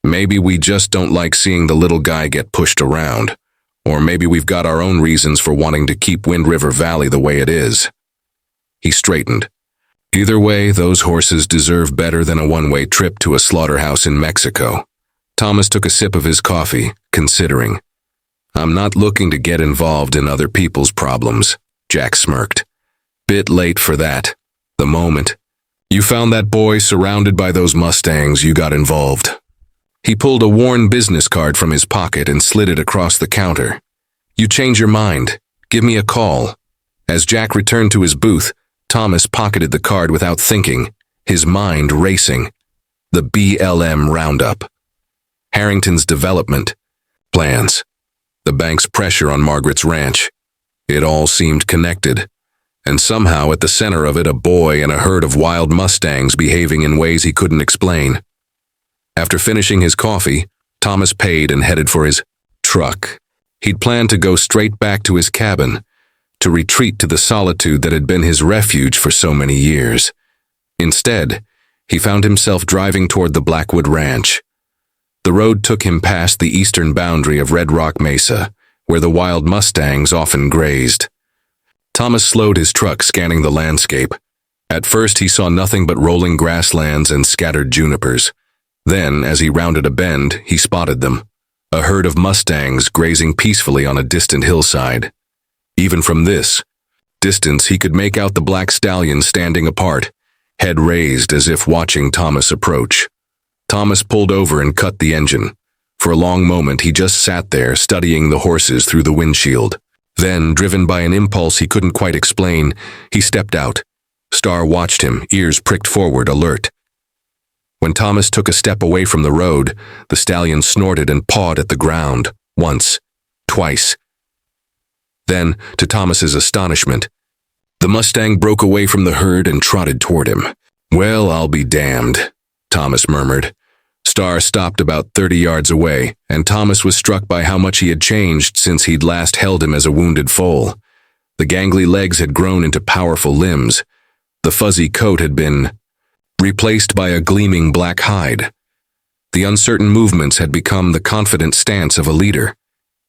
Speaker 1: "Maybe we just don't like seeing the little guy get pushed around. Or maybe we've got our own reasons for wanting to keep Wind River Valley the way it is." He straightened. "Either way, those horses deserve better than a one-way trip to a slaughterhouse in Mexico." Thomas took a sip of his coffee, considering. "I'm not looking to get involved in other people's problems," Jack smirked. "Bit late for that. The moment you found that boy surrounded by those Mustangs, you got involved." He pulled a worn business card from his pocket and slid it across the counter. "You change your mind. Give me a call." As Jack returned to his booth, Thomas pocketed the card without thinking, his mind racing. The BLM roundup. Harrington's development plans. The bank's pressure on Margaret's ranch. It all seemed connected. And somehow at the center of it, a boy and a herd of wild Mustangs behaving in ways he couldn't explain. After finishing his coffee, Thomas paid and headed for his truck. He'd planned to go straight back to his cabin, to retreat to the solitude that had been his refuge for so many years. Instead, he found himself driving toward the Blackwood Ranch. The road took him past the eastern boundary of Red Rock Mesa, where the wild Mustangs often grazed. Thomas slowed his truck, scanning the landscape. At first, he saw nothing but rolling grasslands and scattered junipers. Then, as he rounded a bend, he spotted them, a herd of Mustangs grazing peacefully on a distant hillside. Even from this distance, he could make out the black stallion standing apart, head raised as if watching Thomas approach. Thomas pulled over and cut the engine. For a long moment, he just sat there, studying the horses through the windshield. Then, driven by an impulse he couldn't quite explain, he stepped out. Star watched him, ears pricked forward, alert. When Thomas took a step away from the road, the stallion snorted and pawed at the ground, once, twice. Then, to Thomas's astonishment, the Mustang broke away from the herd and trotted toward him. "Well, I'll be damned," Thomas murmured. Star stopped about 30 yards away, and Thomas was struck by how much he had changed since he'd last held him as a wounded foal. The gangly legs had grown into powerful limbs. The fuzzy coat had been replaced by a gleaming black hide. The uncertain movements had become the confident stance of a leader.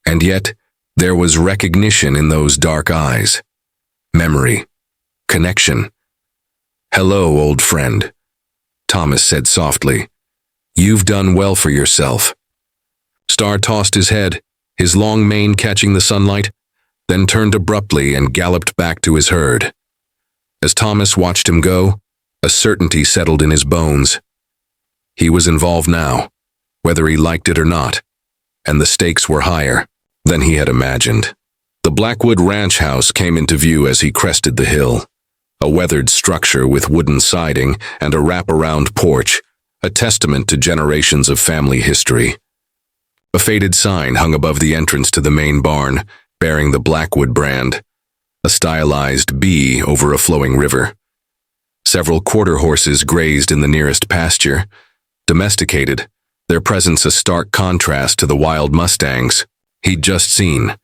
Speaker 1: And yet, there was recognition in those dark eyes. Memory. Connection. "Hello, old friend," Thomas said softly. "You've done well for yourself." Star tossed his head, his long mane catching the sunlight, then turned abruptly and galloped back to his herd. As Thomas watched him go, a certainty settled in his bones. He was involved now, whether he liked it or not, and the stakes were higher than he had imagined. The Blackwood Ranch house came into view as he crested the hill, a weathered structure with wooden siding and a wraparound porch, a testament to generations of family history. A faded sign hung above the entrance to the main barn, bearing the Blackwood brand, a stylized B over a flowing river. Several quarter horses grazed in the nearest pasture, domesticated, their presence a stark contrast to the wild Mustangs he'd just seen.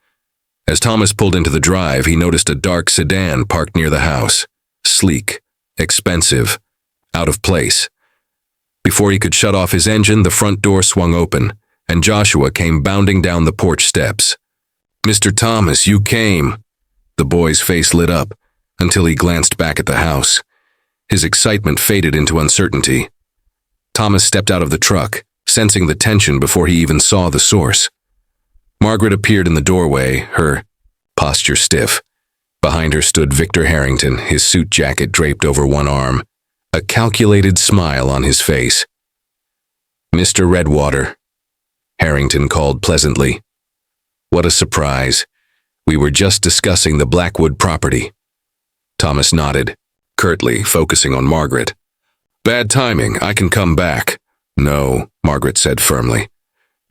Speaker 1: As Thomas pulled into the drive, he noticed a dark sedan parked near the house. Sleek, expensive, out of place. Before he could shut off his engine, the front door swung open, and Joshua came bounding down the porch steps. "Mr. Thomas, you came." The boy's face lit up until he glanced back at the house. His excitement faded into uncertainty. Thomas stepped out of the truck, sensing the tension before he even saw the source. Margaret appeared in the doorway, her posture stiff. Behind her stood Victor Harrington, his suit jacket draped over one arm, a calculated smile on his face. "Mr. Redwater," Harrington called pleasantly. "What a surprise. We were just discussing the Blackwood property." Thomas nodded, curtly, focusing on Margaret. "Bad timing, I can come back." "No," Margaret said firmly.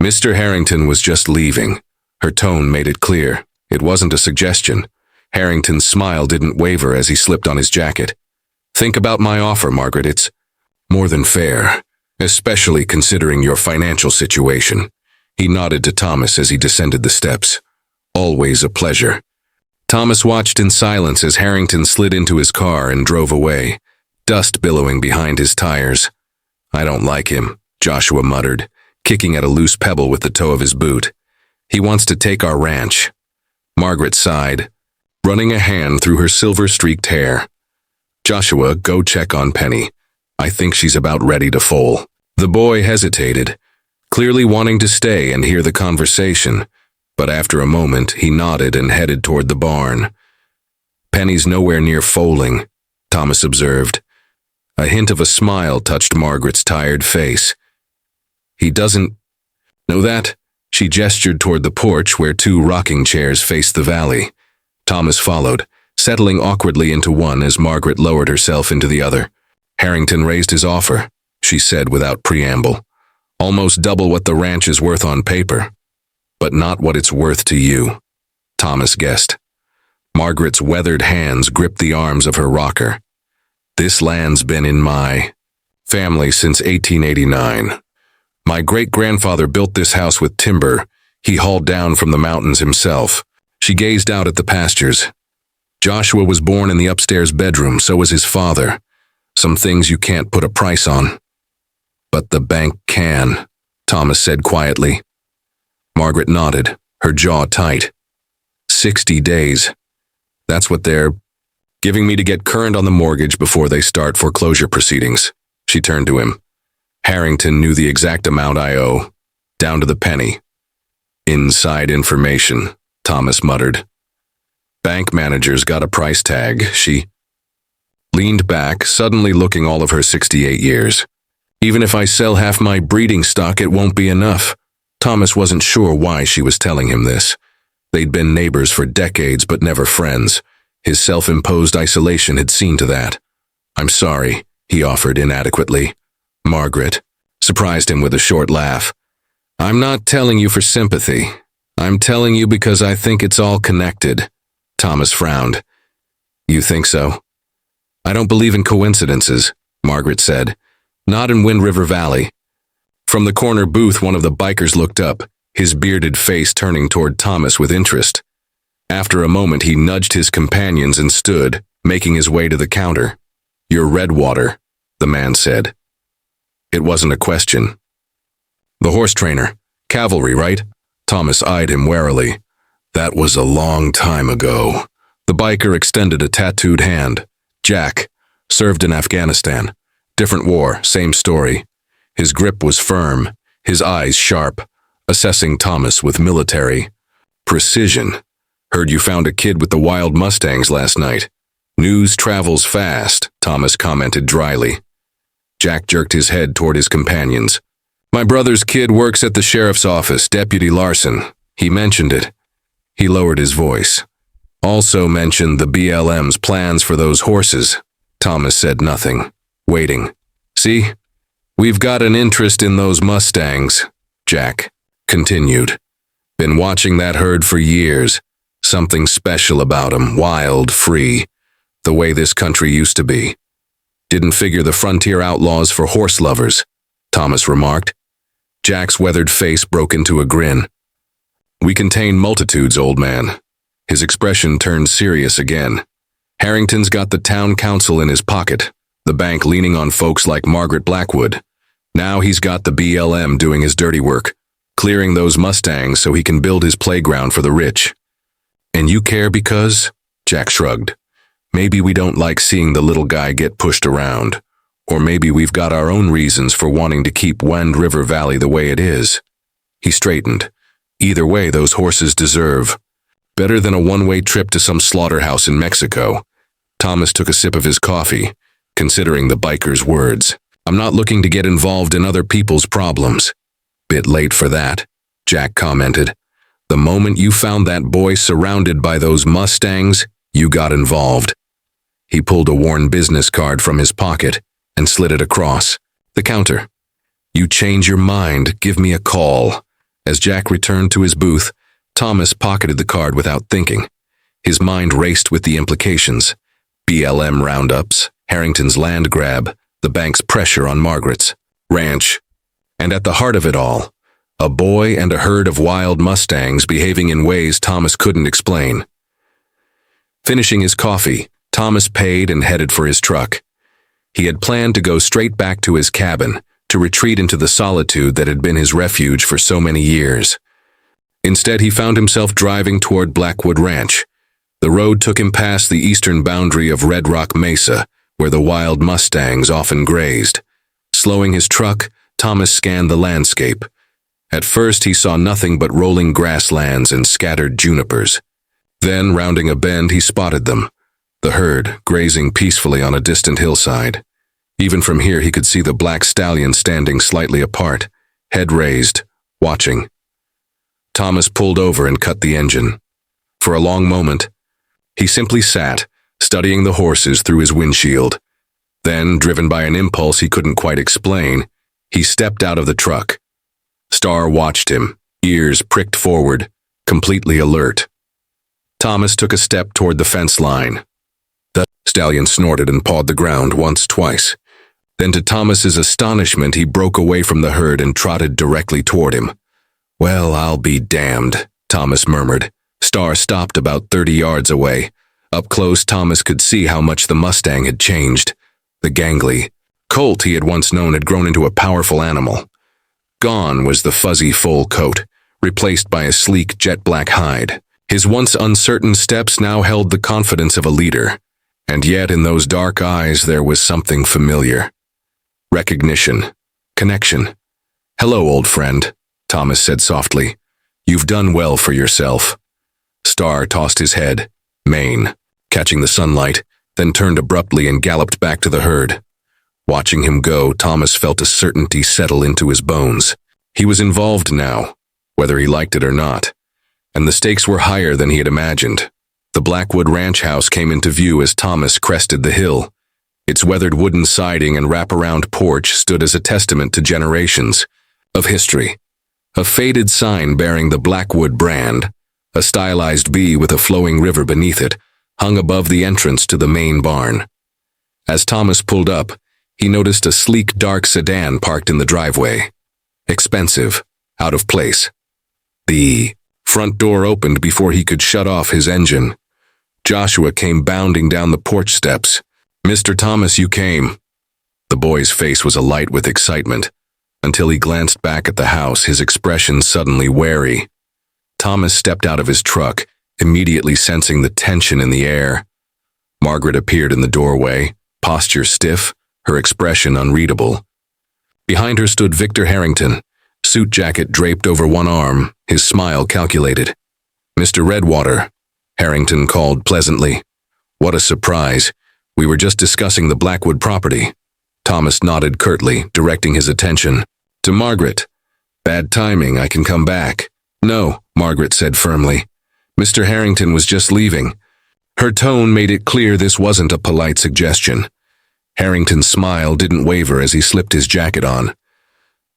Speaker 1: "Mr. Harrington was just leaving." Her tone made it clear. It wasn't a suggestion. Harrington's smile didn't waver as he slipped on his jacket. "Think about my offer, Margaret. It's more than fair, especially considering your financial situation." He nodded to Thomas as he descended the steps. "Always a pleasure." Thomas watched in silence as Harrington slid into his car and drove away, dust billowing behind his tires. "I don't like him," Joshua muttered, kicking at a loose pebble with the toe of his boot. "He wants to take our ranch." Margaret sighed, running a hand through her silver-streaked hair. "Joshua, go check on Penny. I think she's about ready to foal." The boy hesitated, clearly wanting to stay and hear the conversation, but after a moment he nodded and headed toward the barn. "Penny's nowhere near foaling," Thomas observed. A hint of a smile touched Margaret's tired face. "He doesn't know that?" She gestured toward the porch where two rocking chairs faced the valley. Thomas followed, settling awkwardly into one as Margaret lowered herself into the other. "Harrington raised his offer," she said without preamble. "Almost double what the ranch is worth on paper. But not what it's worth to you," Thomas guessed. Margaret's weathered hands gripped the arms of her rocker. "This land's been in my family since 1889. My great-grandfather built this house with timber he hauled down from the mountains himself." She gazed out at the pastures. "Joshua was born in the upstairs bedroom, so was his father. Some things you can't put a price on." "But the bank can," Thomas said quietly. Margaret nodded, her jaw tight. 60 days. That's what they're giving me to get current on the mortgage before they start foreclosure proceedings. She turned to him. "Harrington knew the exact amount I owe, down to the penny." "Inside information," Thomas muttered. "Bank manager's got a price tag." She leaned back, suddenly looking all of her 68 years. "Even if I sell half my breeding stock, it won't be enough." Thomas wasn't sure why she was telling him this. They'd been neighbors for decades, but never friends. His self-imposed isolation had seen to that. "I'm sorry," he offered inadequately. Margaret surprised him with a short laugh. "I'm not telling you for sympathy. I'm telling you because I think it's all connected." Thomas frowned. "You think so?" "I don't believe in coincidences," Margaret said. "Not in Wind River Valley." From the corner booth, one of the bikers looked up, his bearded face turning toward Thomas with interest. After a moment, he nudged his companions and stood, making his way to the counter. "You're Redwater," the man said. It wasn't a question. "The horse trainer. Cavalry, right?" Thomas eyed him warily. "That was a long time ago." The biker extended a tattooed hand. "Jack. Served in Afghanistan. Different war, same story." His grip was firm, his eyes sharp, assessing Thomas with military precision. "Heard you found a kid with the wild Mustangs last night." "News travels fast," Thomas commented dryly. Jack jerked his head toward his companions. "My brother's kid works at the sheriff's office, Deputy Larson. He mentioned it." He lowered his voice. "Also mentioned the BLM's plans for those horses." Thomas said nothing, waiting. "See? We've got an interest in those Mustangs," Jack continued. "Been watching that herd for years. Something special about 'em, wild, free, the way this country used to be. Didn't figure the frontier outlaws for horse lovers. Thomas remarked. Jack's weathered face broke into a grin. We contain multitudes, old man. His expression turned serious again. Harrington's got the town council in his pocket, the bank leaning on folks like Margaret Blackwood. Now he's got the BLM doing his dirty work, clearing those Mustangs so he can build his playground for the rich. And you care because? Jack shrugged. Maybe we don't like seeing the little guy get pushed around. Or maybe we've got our own reasons for wanting to keep Wind River Valley the way it is. He straightened. Either way, those horses deserve. Better than a one-way trip to some slaughterhouse in Mexico. Thomas took a sip of his coffee, considering the biker's words. I'm not looking to get involved in other people's problems. Bit late for that, Jack commented. The moment you found that boy surrounded by those Mustangs, you got involved. He pulled a worn business card from his pocket and slid it across the counter. You change your mind, give me a call. As Jack returned to his booth, Thomas pocketed the card without thinking. His mind raced with the implications. BLM roundups, Harrington's land grab, the bank's pressure on Margaret's ranch. And at the heart of it all, a boy and a herd of wild Mustangs behaving in ways Thomas couldn't explain. Finishing his coffee, Thomas paid and headed for his truck. He had planned to go straight back to his cabin, to retreat into the solitude that had been his refuge for so many years. Instead, he found himself driving toward Blackwood Ranch. The road took him past the eastern boundary of Red Rock Mesa, where the wild Mustangs often grazed. Slowing his truck, Thomas scanned the landscape. At first, he saw nothing but rolling grasslands and scattered junipers. Then, rounding a bend, he spotted them. The herd, grazing peacefully on a distant hillside. Even from here, he could see the black stallion standing slightly apart, head raised, watching. Thomas pulled over and cut the engine. For a long moment, he simply sat, studying the horses through his windshield. Then, driven by an impulse he couldn't quite explain, he stepped out of the truck. Star watched him, ears pricked forward, completely alert. Thomas took a step toward the fence line. The stallion snorted and pawed the ground once, twice. Then, to Thomas's astonishment, he broke away from the herd and trotted directly toward him. Well, I'll be damned, Thomas murmured. Star stopped about 30 yards away. Up close, Thomas could see how much the Mustang had changed. The gangly colt he had once known had grown into a powerful animal. Gone was the fuzzy full coat, replaced by a sleek jet-black hide. His once uncertain steps now held the confidence of a leader, and yet in those dark eyes there was something familiar. Recognition. Connection. Hello, old friend, Thomas said softly. You've done well for yourself. Star tossed his head, mane, catching the sunlight, then turned abruptly and galloped back to the herd. Watching him go, Thomas felt a certainty settle into his bones. He was involved now, whether he liked it or not, and the stakes were higher than he had imagined. The Blackwood Ranch house came into view as Thomas crested the hill. Its weathered wooden siding and wraparound porch stood as a testament to generations of history. A faded sign bearing the Blackwood brand, a stylized B with a flowing river beneath it, hung above the entrance to the main barn. As Thomas pulled up, he noticed a sleek dark sedan parked in the driveway. Expensive, out of place. The front door opened before he could shut off his engine. Joshua came bounding down the porch steps. Mr. Thomas, you came. The boy's face was alight with excitement. Until he glanced back at the house, his expression suddenly wary. Thomas stepped out of his truck, immediately sensing the tension in the air. Margaret appeared in the doorway, posture stiff, her expression unreadable. Behind her stood Victor Harrington, suit jacket draped over one arm, his smile calculated. Mr. Redwater, Harrington called pleasantly. What a surprise. We were just discussing the Blackwood property. Thomas nodded curtly, directing his attention to Margaret. Bad timing, I can come back. No, Margaret said firmly. Mr. Harrington was just leaving. Her tone made it clear this wasn't a polite suggestion. Harrington's smile didn't waver as he slipped his jacket on.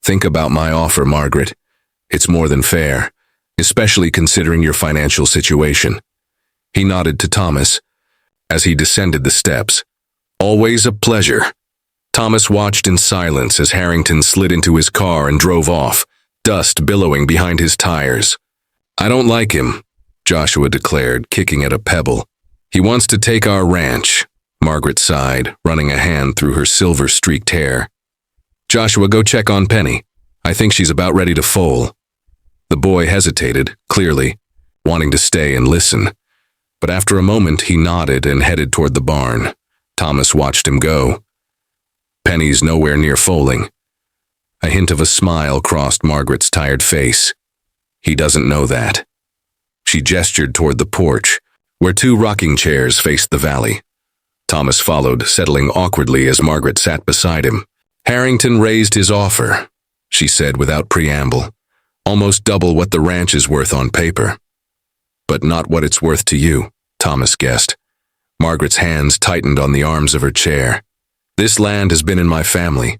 Speaker 1: Think about my offer, Margaret. It's more than fair, especially considering your financial situation. He nodded to Thomas as he descended the steps. Always a pleasure. Thomas watched in silence as Harrington slid into his car and drove off, dust billowing behind his tires. "I don't like him," Joshua declared, kicking at a pebble. "He wants to take our ranch," Margaret sighed, running a hand through her silver-streaked hair. "Joshua, go check on Penny. I think she's about ready to foal." The boy hesitated, clearly, wanting to stay and listen. But after a moment, he nodded and headed toward the barn. Thomas watched him go. "Penny's nowhere near foaling." A hint of a smile crossed Margaret's tired face. "He doesn't know that." She gestured toward the porch, where 2 rocking chairs faced the valley. Thomas followed, settling awkwardly as Margaret sat beside him. "Harrington raised his offer," she said without preamble. "Almost double what the ranch is worth on paper." "But not what it's worth to you," Thomas guessed. Margaret's hands tightened on the arms of her chair. "This land has been in my family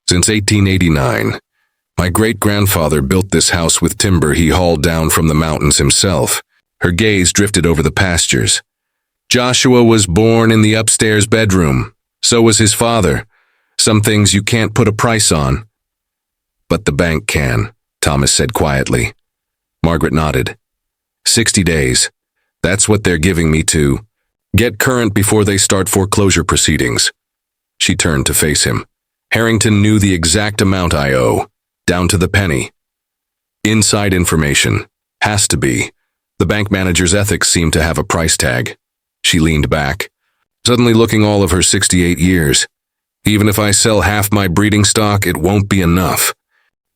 Speaker 1: since 1889. My great-grandfather built this house with timber he hauled down from the mountains himself." Her gaze drifted over the pastures. "Joshua was born in the upstairs bedroom. So was his father. Some things you can't put a price on." "But the bank can," Thomas said quietly. Margaret nodded. 60 days. That's what they're giving me to get current before they start foreclosure proceedings." She turned to face him. "Harrington knew the exact amount I owe, down to the penny." "Inside information. Has to be. The bank manager's ethics seem to have a price tag." She leaned back, suddenly looking all of her 68 years. "Even if I sell half my breeding stock, it won't be enough."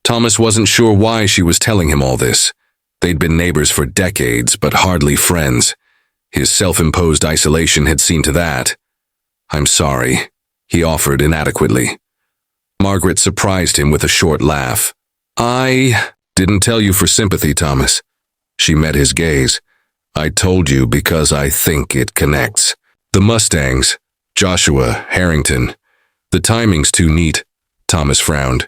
Speaker 1: Thomas wasn't sure why she was telling him all this. They'd been neighbors for decades, but hardly friends. His self-imposed isolation had seen to that. "I'm sorry," he offered inadequately. Margaret surprised him with a short laugh. "I didn't tell you for sympathy, Thomas." She met his gaze. "I told you because I think it connects. The Mustangs, Joshua, Harrington. The timing's too neat." Thomas frowned.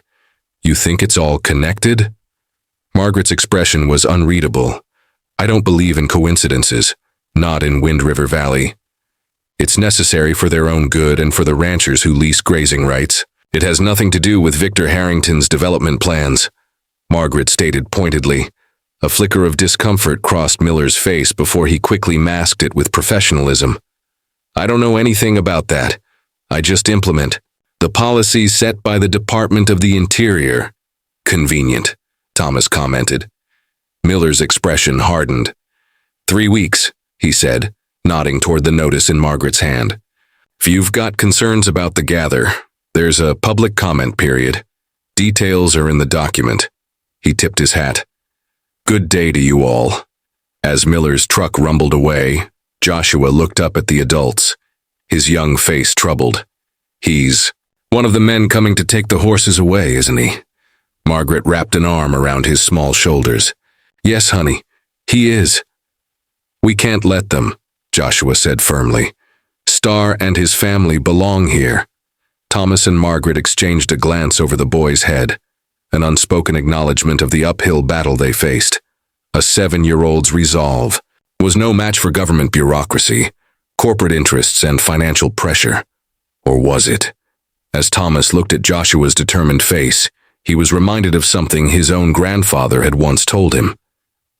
Speaker 1: "You think it's all connected?" Margaret's expression was unreadable. "I don't believe in coincidences, not in Wind River Valley. It's necessary for their own good and for the ranchers who lease grazing rights. It has nothing to do with Victor Harrington's development plans," Margaret stated pointedly. A flicker of discomfort crossed Miller's face before he quickly masked it with professionalism. "I don't know anything about that. I just implement the policies set by the Department of the Interior." "Convenient," Thomas commented. Miller's expression hardened. 3 weeks, he said, nodding toward the notice in Margaret's hand. "If you've got concerns about the gather, there's a public comment period. Details are in the document." He tipped his hat. "Good day to you all." As Miller's truck rumbled away, Joshua looked up at the adults, his young face troubled. "He's one of the men coming to take the horses away, isn't he?" Margaret wrapped an arm around his small shoulders. "Yes, honey, he is." "We can't let them," Joshua said firmly. "Starr and his family belong here." Thomas and Margaret exchanged a glance over the boy's head, an unspoken acknowledgement of the uphill battle they faced. A 7-year-old's resolve was no match for government bureaucracy, corporate interests, and financial pressure. Or was it? As Thomas looked at Joshua's determined face, he was reminded of something his own grandfather had once told him.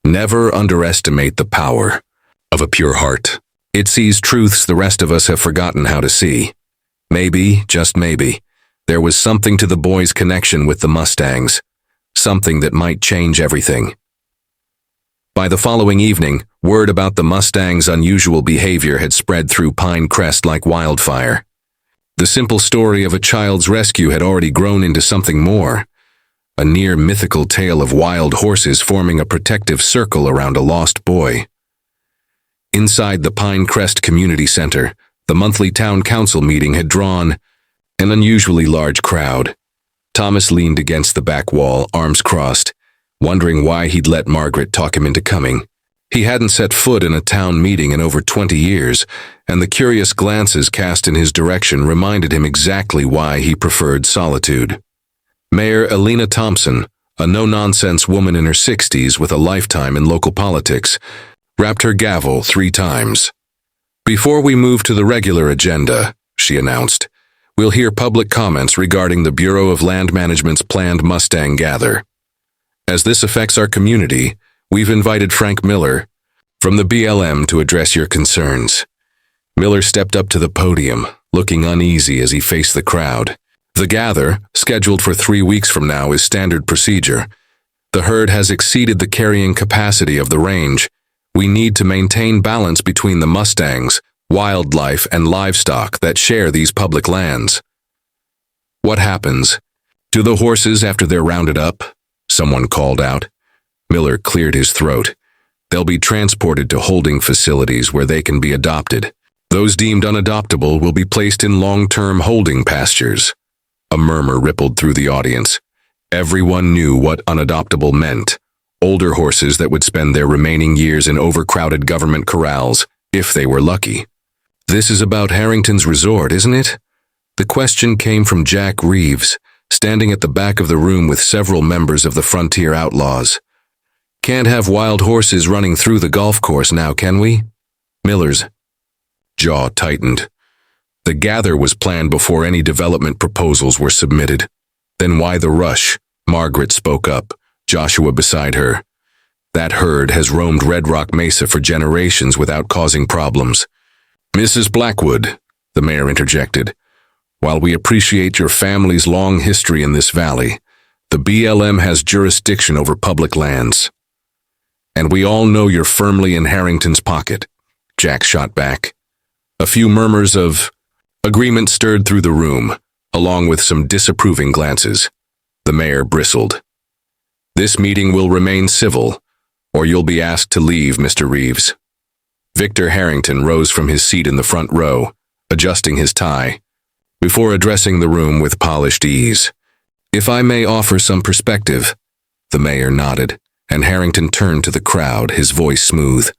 Speaker 1: Never underestimate the power of a pure heart. It sees truths the rest of us have forgotten how to see. Maybe, just maybe, there was something to the boy's connection with the Mustangs, something that might change everything. By the following evening, word about the Mustangs' unusual behavior had spread through Pine Crest like wildfire. The simple story of a child's rescue had already grown into something more, a near mythical tale of wild horses forming a protective circle around a lost boy. Inside the Pine Crest Community Center, the monthly town council meeting had drawn an unusually large crowd. Thomas leaned against the back wall, arms crossed, wondering why he'd let Margaret talk him into coming. He hadn't set foot in a town meeting in over 20 years, and the curious glances cast in his direction reminded him exactly why he preferred solitude. Mayor Alina Thompson, a no-nonsense woman in her 60s with a lifetime in local politics, rapped her gavel 3 times. "Before we move to the regular agenda," she announced, we'll hear public comments regarding the Bureau of Land Management's planned Mustang gather. As this affects our community, we've invited Frank Miller from the BLM to address your concerns. Miller stepped up to the podium, looking uneasy as he faced the crowd. The gather, scheduled for 3 weeks from now, is standard procedure. The herd has exceeded the carrying capacity of the range. We need to maintain balance between the Mustangs, wildlife, and livestock that share these public lands. What happens to the horses after they're rounded up? Someone called out. Miller cleared his throat. They'll be transported to holding facilities where they can be adopted. Those deemed unadoptable will be placed in long-term holding pastures. A murmur rippled through the audience. Everyone knew what unadoptable meant. Older horses that would spend their remaining years in overcrowded government corrals, if they were lucky. This is about Harrington's resort, isn't it? The question came from Jack Reeves, standing at the back of the room with several members of the Frontier Outlaws. Can't have wild horses running through the golf course now, can we? Miller's jaw tightened. The gather was planned before any development proposals were submitted. Then why the rush? Margaret spoke up, Joshua beside her. That herd has roamed Red Rock Mesa for generations without causing problems. Mrs. Blackwood, the mayor interjected, while we appreciate your family's long history in this valley, the BLM has jurisdiction over public lands. And we all know you're firmly in Harrington's pocket, Jack shot back. A few murmurs of agreement stirred through the room, along with some disapproving glances. The mayor bristled. This meeting will remain civil, or you'll be asked to leave, Mr. Reeves. Victor Harrington rose from his seat in the front row, adjusting his tie, before addressing the room with polished ease. If I may offer some perspective, the mayor nodded, and Harrington turned to the crowd, his voice smooth.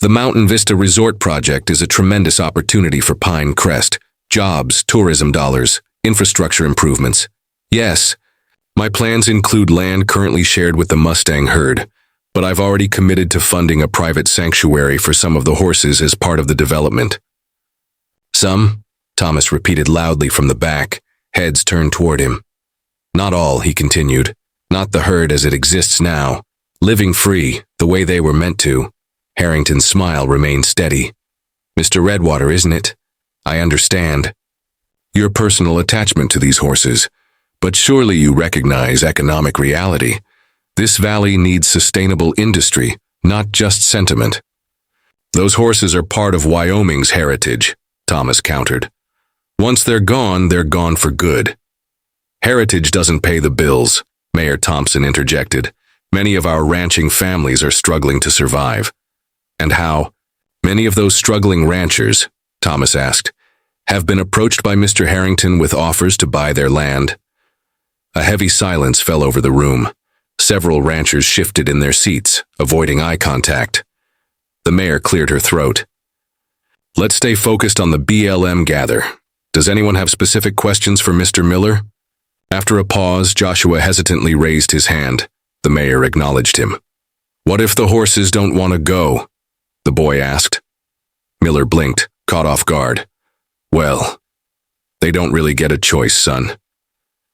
Speaker 1: The Mountain Vista Resort project is a tremendous opportunity for Pine Crest. Jobs, tourism dollars, infrastructure improvements. Yes, my plans include land currently shared with the Mustang herd, but I've already committed to funding a private sanctuary for some of the horses as part of the development. Some? Thomas repeated loudly from the back, heads turned toward him. Not all, he continued. Not the herd as it exists now, living free, the way they were meant to. Harrington's smile remained steady. Mr. Redwater, isn't it? I understand your personal attachment to these horses, but surely you recognize economic reality. This valley needs sustainable industry, not just sentiment. Those horses are part of Wyoming's heritage, Thomas countered. Once they're gone for good. Heritage doesn't pay the bills, Mayor Thompson interjected. Many of our ranching families are struggling to survive. And how? Many of those struggling ranchers, Thomas asked, have been approached by Mr. Harrington with offers to buy their land. A heavy silence fell over the room. Several ranchers shifted in their seats, avoiding eye contact. The mayor cleared her throat. Let's stay focused on the BLM gather. Does anyone have specific questions for Mr. Miller? After a pause, Joshua hesitantly raised his hand. The mayor acknowledged him. What if the horses don't want to go? The boy asked. Miller blinked, caught off guard. Well, they don't really get a choice, son.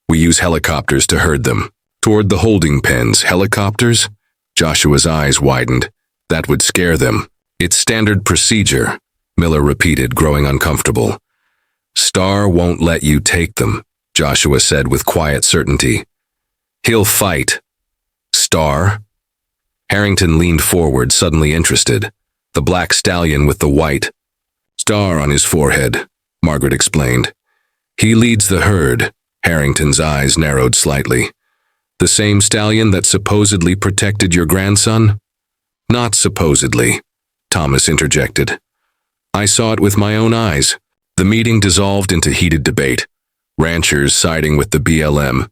Speaker 1: We use helicopters to herd them. Toward the holding pens, helicopters? Joshua's eyes widened. That would scare them. It's standard procedure, Miller repeated, growing uncomfortable. Star won't let you take them, Joshua said with quiet certainty. He'll fight. Star? Harrington leaned forward, suddenly interested. The black stallion with the white star on his forehead, Margaret explained. He leads the herd. Harrington's eyes narrowed slightly. The same stallion that supposedly protected your grandson? Not supposedly, Thomas interjected. I saw it with my own eyes. The meeting dissolved into heated debate. Ranchers siding with the BLM,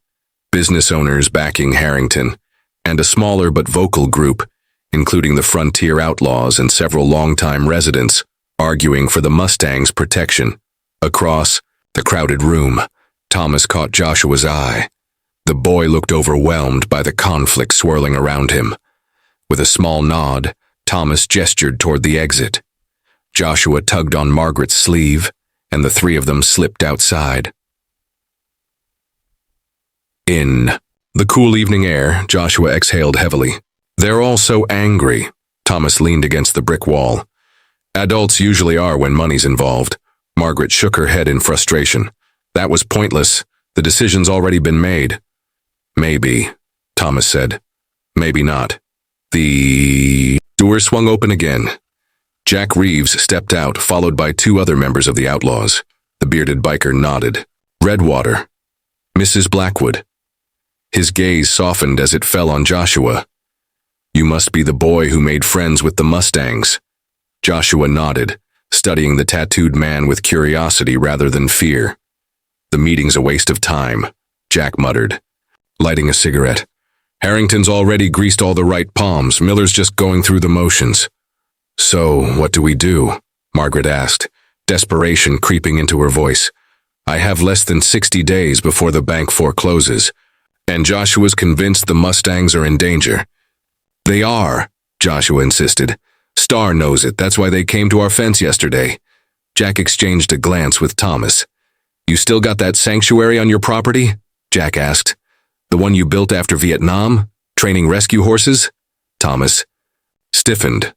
Speaker 1: business owners backing Harrington, and a smaller but vocal group, including the Frontier Outlaws and several longtime residents, arguing for the Mustangs' protection. Across the crowded room, Thomas caught Joshua's eye. The boy looked overwhelmed by the conflict swirling around him. With a small nod, Thomas gestured toward the exit. Joshua tugged on Margaret's sleeve, and the three of them slipped outside. In the cool evening air, Joshua exhaled heavily. They're all so angry. Thomas leaned against the brick wall. Adults usually are when money's involved. Margaret shook her head in frustration. That was pointless. The decision's already been made. Maybe, Thomas said. Maybe not. The door swung open again. Jack Reeves stepped out, followed by two other members of the Outlaws. The bearded biker nodded. Redwater. Mrs. Blackwood. His gaze softened as it fell on Joshua. You must be the boy who made friends with the Mustangs. Joshua nodded, studying the tattooed man with curiosity rather than fear. The meeting's a waste of time, Jack muttered, lighting a cigarette. Harrington's already greased all the right palms. Miller's just going through the motions. So, what do we do? Margaret asked, desperation creeping into her voice. I have less than 60 days before the bank forecloses, and Joshua's convinced the Mustangs are in danger. They are, Joshua insisted. Starr knows it. That's why they came to our fence yesterday. Jack exchanged a glance with Thomas. You still got that sanctuary on your property? Jack asked. The one you built after Vietnam? Training rescue horses? Thomas stiffened.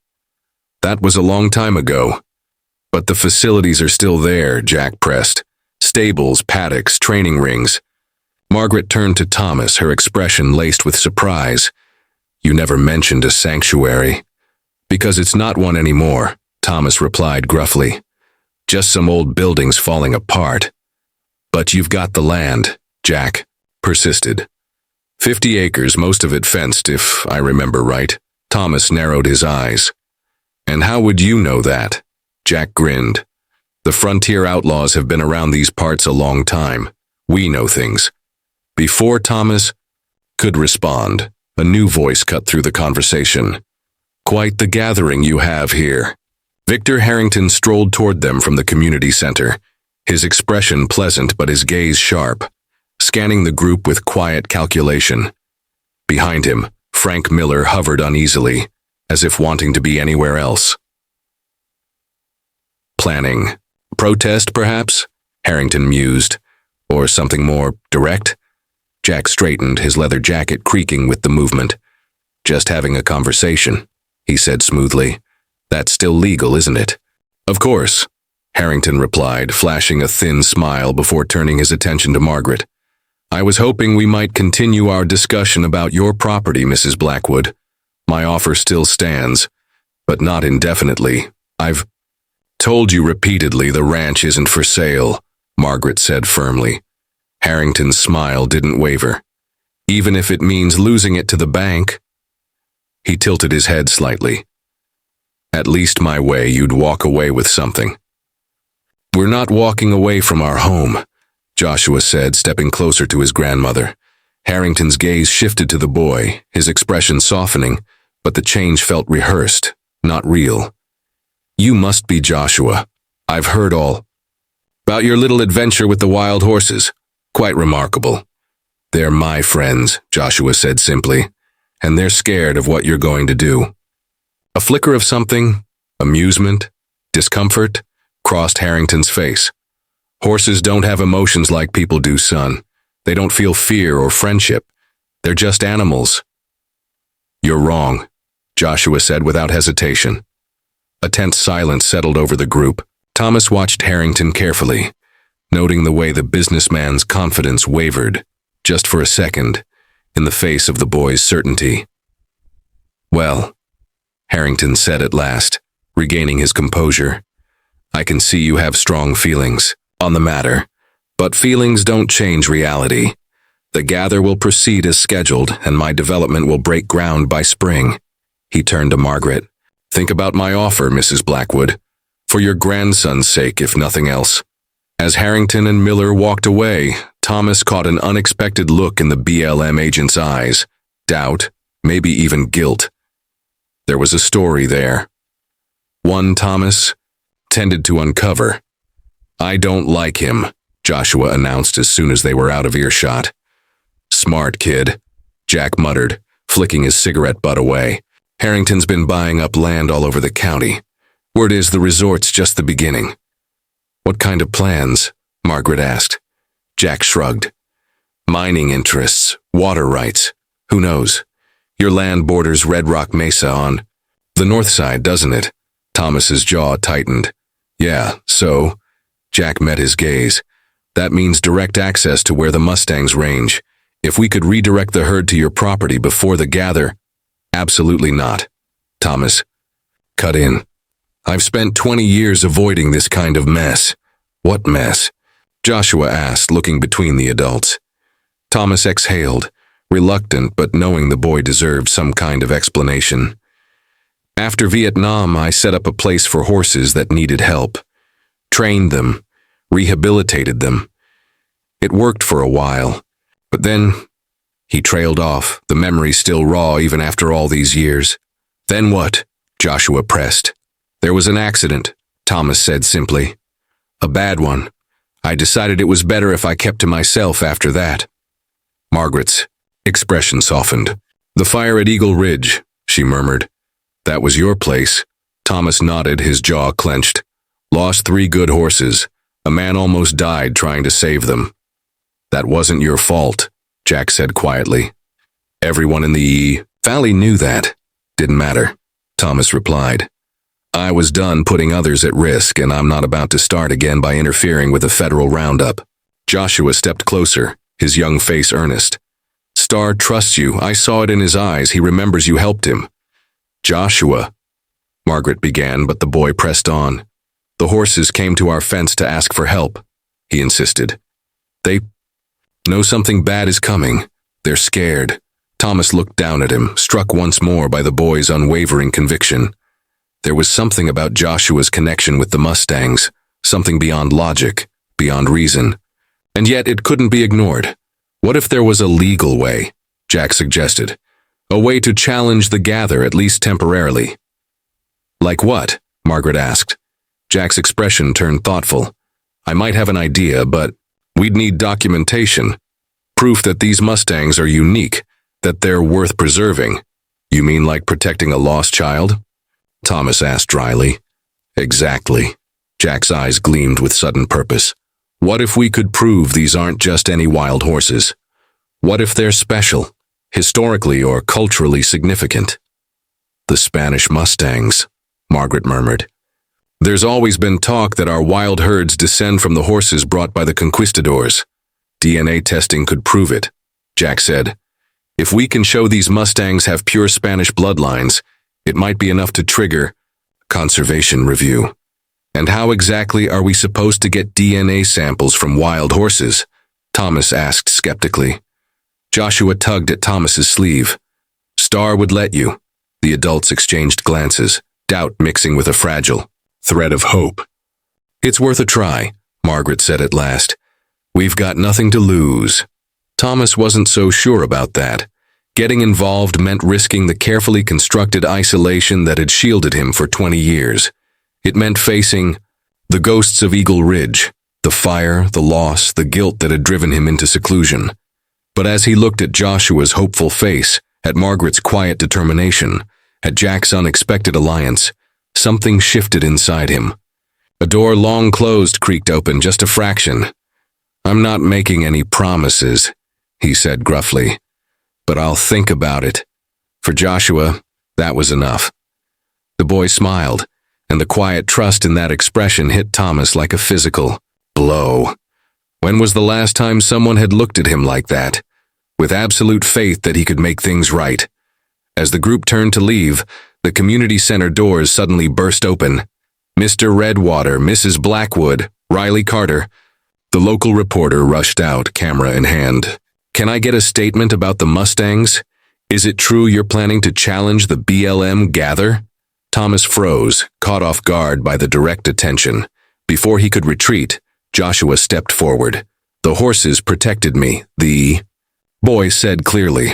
Speaker 1: That was a long time ago. But the facilities are still there, Jack pressed. Stables, paddocks, training rings. Margaret turned to Thomas, her expression laced with surprise. You never mentioned a sanctuary. Because it's not one anymore, Thomas replied gruffly. Just some old buildings falling apart. But you've got the land, Jack persisted. 50 acres, most of it fenced, if I remember right. Thomas narrowed his eyes. And how would you know that? Jack grinned. The frontier outlaws have been around these parts a long time. We know things. Before Thomas could respond, a new voice cut through the conversation. Quite the gathering you have here. Victor Harrington strolled toward them from the community center, his expression pleasant but his gaze sharp, scanning the group with quiet calculation. Behind him, Frank Miller hovered uneasily, as if wanting to be anywhere else. Planning. Protest, perhaps? Harrington mused. Or something more direct? Jack straightened, his leather jacket creaking with the movement. Just having a conversation, he said smoothly. That's still legal, isn't it? Of course, Harrington replied, flashing a thin smile before turning his attention to Margaret. I was hoping we might continue our discussion about your property, Mrs. Blackwood. My offer still stands, but not indefinitely. I've told you repeatedly the ranch isn't for sale, Margaret said firmly. Harrington's smile didn't waver. Even if it means losing it to the bank? He tilted his head slightly. At least my way, you'd walk away with something. We're not walking away from our home, Joshua said, stepping closer to his grandmother. Harrington's gaze shifted to the boy, his expression softening, but the change felt rehearsed, not real. You must be Joshua. I've heard all about your little adventure with the wild horses. Quite remarkable. They're my friends, Joshua said simply, and they're scared of what you're going to do. A flicker of something, amusement, discomfort, crossed Harrington's face. Horses don't have emotions like people do, son. They don't feel fear or friendship. They're just animals. You're wrong, Joshua said without hesitation. A tense silence settled over the group. Thomas watched Harrington carefully, noting the way the businessman's confidence wavered, just for a second, in the face of the boy's certainty. Well, Harrington said at last, regaining his composure, I can see you have strong feelings on the matter, but feelings don't change reality. The gather will proceed as scheduled, and my development will break ground by spring. He turned to Margaret. Think about my offer, Mrs. Blackwood, for your grandson's sake, if nothing else. As Harrington and Miller walked away, Thomas caught an unexpected look in the BLM agent's eyes. Doubt, maybe even guilt. There was a story there. One Thomas tended to uncover. I don't like him, Joshua announced as soon as they were out of earshot. Smart kid, Jack muttered, flicking his cigarette butt away. Harrington's been buying up land all over the county. Word is the resort's just the beginning. What kind of plans? Margaret asked. Jack shrugged. Mining interests, water rights. Who knows? Your land borders Red Rock Mesa on the north side, doesn't it? Thomas's jaw tightened. Yeah, so? Jack met his gaze. That means direct access to where the Mustangs range. If we could redirect the herd to your property before the gather. Absolutely not. Thomas cut in. I've spent 20 years avoiding this kind of mess. What mess? Joshua asked, looking between the adults. Thomas exhaled, reluctant but knowing the boy deserved some kind of explanation. After Vietnam, I set up a place for horses that needed help. Trained them, rehabilitated them. It worked for a while, but then he trailed off, the memory still raw even after all these years. Then what? Joshua pressed. There was an accident, Thomas said simply. A bad one. I decided it was better if I kept to myself after that. Margaret's expression softened. The fire at Eagle Ridge, she murmured. That was your place. Thomas nodded, his jaw clenched. Lost 3 good horses. A man almost died trying to save them. That wasn't your fault, Jack said quietly. Everyone in the valley knew that. Didn't matter, Thomas replied. I was done putting others at risk, and I'm not about to start again by interfering with a federal roundup. Joshua stepped closer, his young face earnest. Star trusts you. I saw it in his eyes. He remembers you helped him. Joshua, Margaret began, but the boy pressed on. The horses came to our fence to ask for help, he insisted. They know something bad is coming. They're scared. Thomas looked down at him, struck once more by the boy's unwavering conviction. There was something about Joshua's connection with the Mustangs, something beyond logic, beyond reason. And yet it couldn't be ignored. What if there was a legal way? Jack suggested. A way to challenge the gather, at least temporarily. Like what? Margaret asked. Jack's expression turned thoughtful. I might have an idea, but we'd need documentation. Proof that these Mustangs are unique, that they're worth preserving. You mean like protecting a lost child? Thomas asked dryly. Exactly. Jack's eyes gleamed with sudden purpose. What if we could prove these aren't just any wild horses? What if they're special, historically or culturally significant? The Spanish Mustangs, Margaret murmured. There's always been talk that our wild herds descend from the horses brought by the conquistadors. DNA testing could prove it, Jack said. If we can show these Mustangs have pure Spanish bloodlines, it might be enough to trigger conservation review. And how exactly are we supposed to get DNA samples from wild horses? Thomas asked skeptically. Joshua tugged at Thomas's sleeve. Star would let you. The adults exchanged glances, doubt mixing with a fragile thread of hope. It's worth a try, Margaret said at last. We've got nothing to lose. Thomas wasn't so sure about that. Getting involved meant risking the carefully constructed isolation that had shielded him for 20 years. It meant facing the ghosts of Eagle Ridge, the fire, the loss, the guilt that had driven him into seclusion. But as he looked at Joshua's hopeful face, at Margaret's quiet determination, at Jack's unexpected alliance, something shifted inside him. A door long closed creaked open just a fraction. I'm not making any promises, he said gruffly, but I'll think about it. For Joshua, that was enough. The boy smiled, and the quiet trust in that expression hit Thomas like a physical blow. When was the last time someone had looked at him like that, with absolute faith that he could make things right? As the group turned to leave, the community center doors suddenly burst open. Mr. Redwater, Mrs. Blackwood, Riley Carter. The local reporter rushed out, camera in hand. Can I get a statement about the Mustangs? Is it true you're planning to challenge the BLM gather? Thomas froze, caught off guard by the direct attention. Before he could retreat, Joshua stepped forward. The horses protected me, the boy said clearly.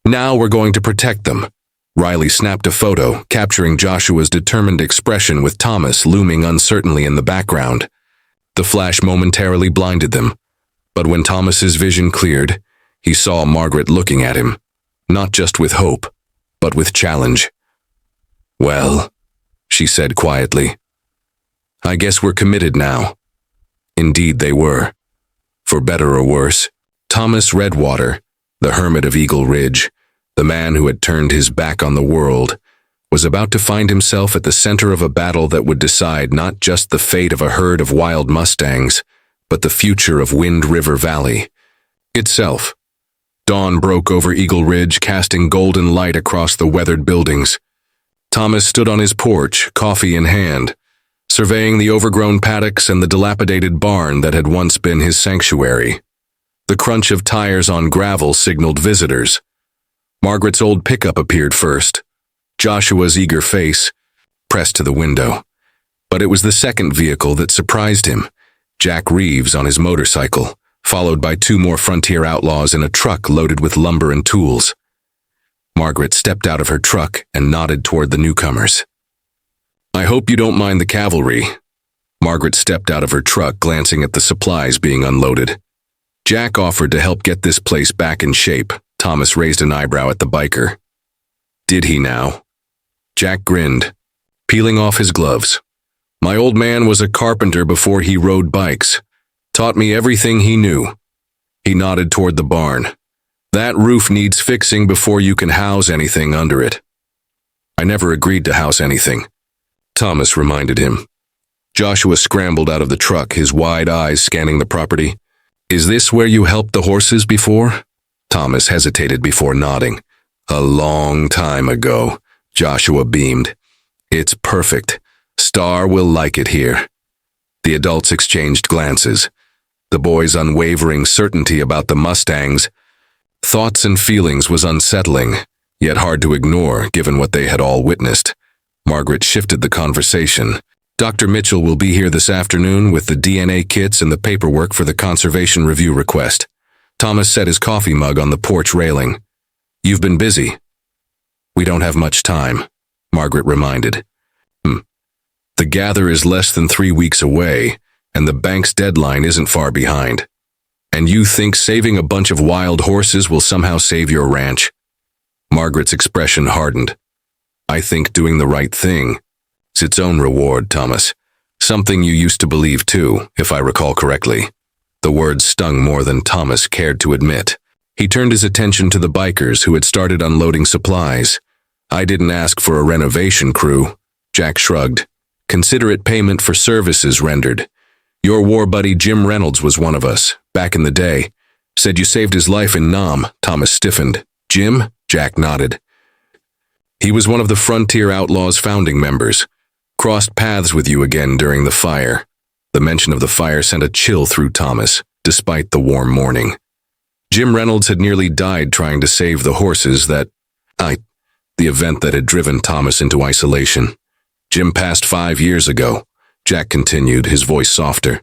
Speaker 1: Now we're going to protect them. Riley snapped a photo, capturing Joshua's determined expression with Thomas looming uncertainly in the background. The flash momentarily blinded them, but when Thomas's vision cleared, he saw Margaret looking at him, not just with hope, but with challenge. Well, she said quietly, I guess we're committed now. Indeed they were. For better or worse, Thomas Redwater, the hermit of Eagle Ridge, the man who had turned his back on the world, was about to find himself at the center of a battle that would decide not just the fate of a herd of wild Mustangs, but the future of Wind River Valley itself. Dawn broke over Eagle Ridge, casting golden light across the weathered buildings. Thomas stood on his porch, coffee in hand, surveying the overgrown paddocks and the dilapidated barn that had once been his sanctuary. The crunch of tires on gravel signaled visitors. Margaret's old pickup appeared first, Joshua's eager face pressed to the window. But it was the second vehicle that surprised him, Jack Reeves on his motorcycle, followed by 2 more frontier outlaws in a truck loaded with lumber and tools. Margaret stepped out of her truck and nodded toward the newcomers. "I hope you don't mind the cavalry." Margaret stepped out of her truck, glancing at the supplies being unloaded. Jack offered to help get this place back in shape. Thomas raised an eyebrow at the biker. Did he now? Jack grinned, peeling off his gloves. "My old man was a carpenter before he rode bikes. Taught me everything he knew." He nodded toward the barn. "That roof needs fixing before you can house anything under it." "I never agreed to house anything," Thomas reminded him. Joshua scrambled out of the truck, his wide eyes scanning the property. "Is this where you helped the horses before?" Thomas hesitated before nodding. "A long time ago," Joshua beamed. "It's perfect. Star will like it here." The adults exchanged glances. The boy's unwavering certainty about the Mustangs' thoughts and feelings was unsettling, yet hard to ignore given what they had all witnessed. Margaret shifted the conversation. "Dr. Mitchell will be here this afternoon with the DNA kits and the paperwork for the conservation review request." Thomas set his coffee mug on the porch railing. "You've been busy." "We don't have much time," Margaret reminded. "The gather is less than 3 weeks away, and the bank's deadline isn't far behind. And you think saving a bunch of wild horses will somehow save your ranch?" Margaret's expression hardened. "I think doing the right thing is its own reward, Thomas. Something you used to believe too, if I recall correctly." The words stung more than Thomas cared to admit. He turned his attention to the bikers who had started unloading supplies. "I didn't ask for a renovation crew," Jack shrugged. "Consider it payment for services rendered. Your war buddy Jim Reynolds was one of us, back in the day. Said you saved his life in Nam." Thomas stiffened. "Jim?" Jack nodded. "He was one of the Frontier Outlaws' founding members. Crossed paths with you again during the fire." The mention of the fire sent a chill through Thomas, despite the warm morning. Jim Reynolds had nearly died trying to save the horses the event that had driven Thomas into isolation. "Jim passed 5 years ago," Jack continued, his voice softer.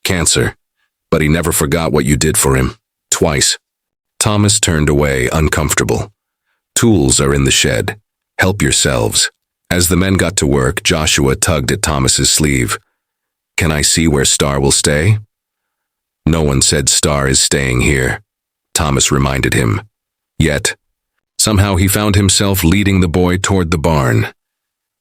Speaker 1: "Cancer. But he never forgot what you did for him. Twice." Thomas turned away, uncomfortable. "Tools are in the shed. Help yourselves." As the men got to work, Joshua tugged at Thomas's sleeve. "Can I see where Star will stay?" "No one said Star is staying here," Thomas reminded him. Yet, somehow he found himself leading the boy toward the barn.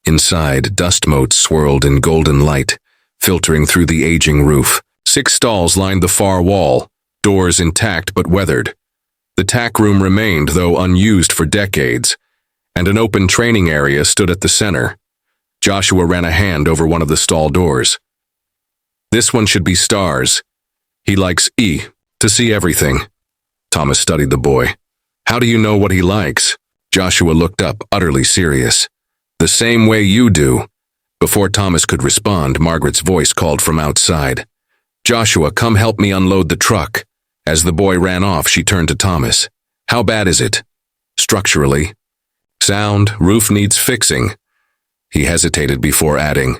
Speaker 1: Inside, dust motes swirled in golden light, filtering through the aging roof. 6 stalls lined the far wall, doors intact but weathered. The tack room remained, though unused for decades, and an open training area stood at the center. Joshua ran a hand over one of the stall doors. "This one should be Star's. He likes to see everything." Thomas studied the boy. "How do you know what he likes?" Joshua looked up, utterly serious. "The same way you do." Before Thomas could respond, Margaret's voice called from outside. "Joshua, come help me unload the truck." As the boy ran off, she turned to Thomas. "How bad is it?" "Structurally." "Sound, roof needs fixing." He hesitated before adding,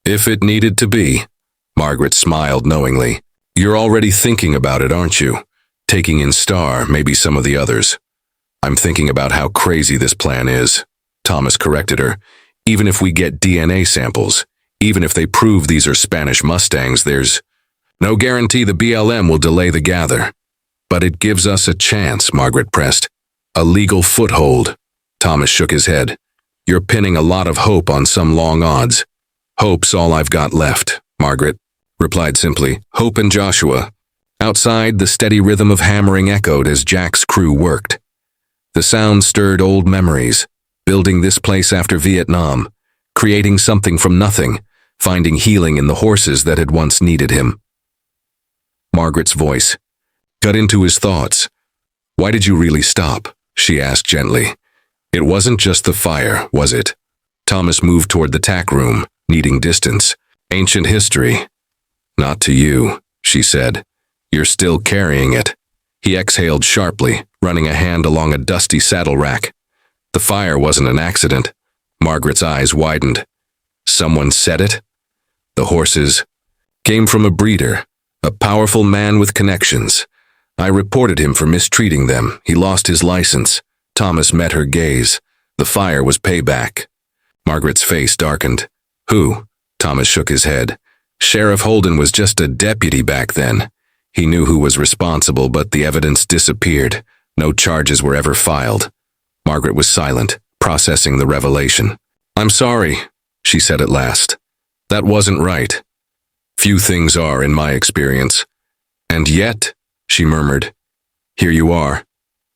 Speaker 1: "If it needed to be." Margaret smiled knowingly. "You're already thinking about it, aren't you? Taking in Star, maybe some of the others." "I'm thinking about how crazy this plan is," Thomas corrected her. "Even if we get DNA samples, even if they prove these are Spanish Mustangs, there's no guarantee the BLM will delay the gather." "But it gives us a chance," Margaret pressed. "A legal foothold." Thomas shook his head. "You're pinning a lot of hope on some long odds." "Hope's all I've got left, Margaret." replied simply, Hope and Joshua. Outside, the steady rhythm of hammering echoed as Jack's crew worked. The sound stirred old memories, building this place after Vietnam, creating something from nothing, finding healing in the horses that had once needed him. Margaret's voice cut into his thoughts. Why did you really stop? She asked gently. It wasn't just the fire, was it? Thomas moved toward the tack room, needing distance. Ancient history. Not to you, she said. You're still carrying it. He exhaled sharply, running a hand along a dusty saddle rack. The fire wasn't an accident. Margaret's eyes widened. Someone said it? The horses came from a breeder, a powerful man with connections. I reported him for mistreating them. He lost his license. Thomas met her gaze. The fire was payback. Margaret's face darkened. Who? Thomas shook his head. Sheriff Holden was just a deputy back then. He knew who was responsible, but the evidence disappeared. No charges were ever filed. Margaret was silent, processing the revelation. I'm sorry, she said at last. That wasn't right. Few things are, in my experience. And yet, she murmured, here you are,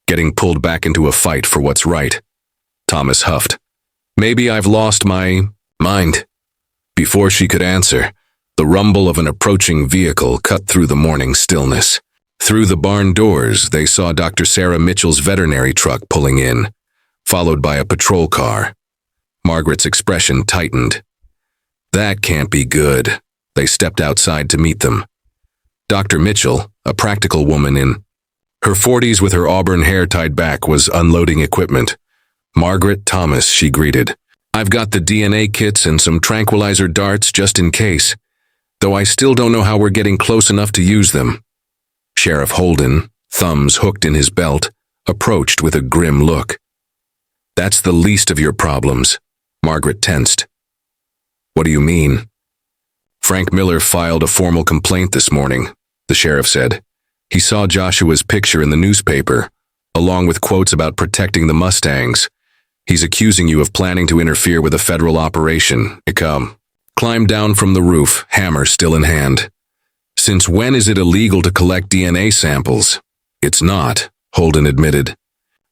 Speaker 1: getting pulled back into a fight for what's right. Thomas huffed. Maybe I've lost my mind. Before she could answer, the rumble of an approaching vehicle cut through the morning stillness. Through the barn doors, they saw Dr. Sarah Mitchell's veterinary truck pulling in, followed by a patrol car. Margaret's expression tightened. That can't be good. They stepped outside to meet them. Dr. Mitchell, a practical woman in her 40s with her auburn hair tied back, was unloading equipment. Margaret, Thomas, she greeted. I've got the DNA kits and some tranquilizer darts just in case, though I still don't know how we're getting close enough to use them. Sheriff Holden, thumbs hooked in his belt, approached with a grim look. That's the least of your problems. Margaret tensed. What do you mean? Frank Miller filed a formal complaint this morning, the sheriff said. He saw Joshua's picture in the newspaper, along with quotes about protecting the Mustangs. He's accusing you of planning to interfere with a federal operation. Climbed down from the roof, hammer still in hand. Since when is it illegal to collect DNA samples? It's not, Holden admitted.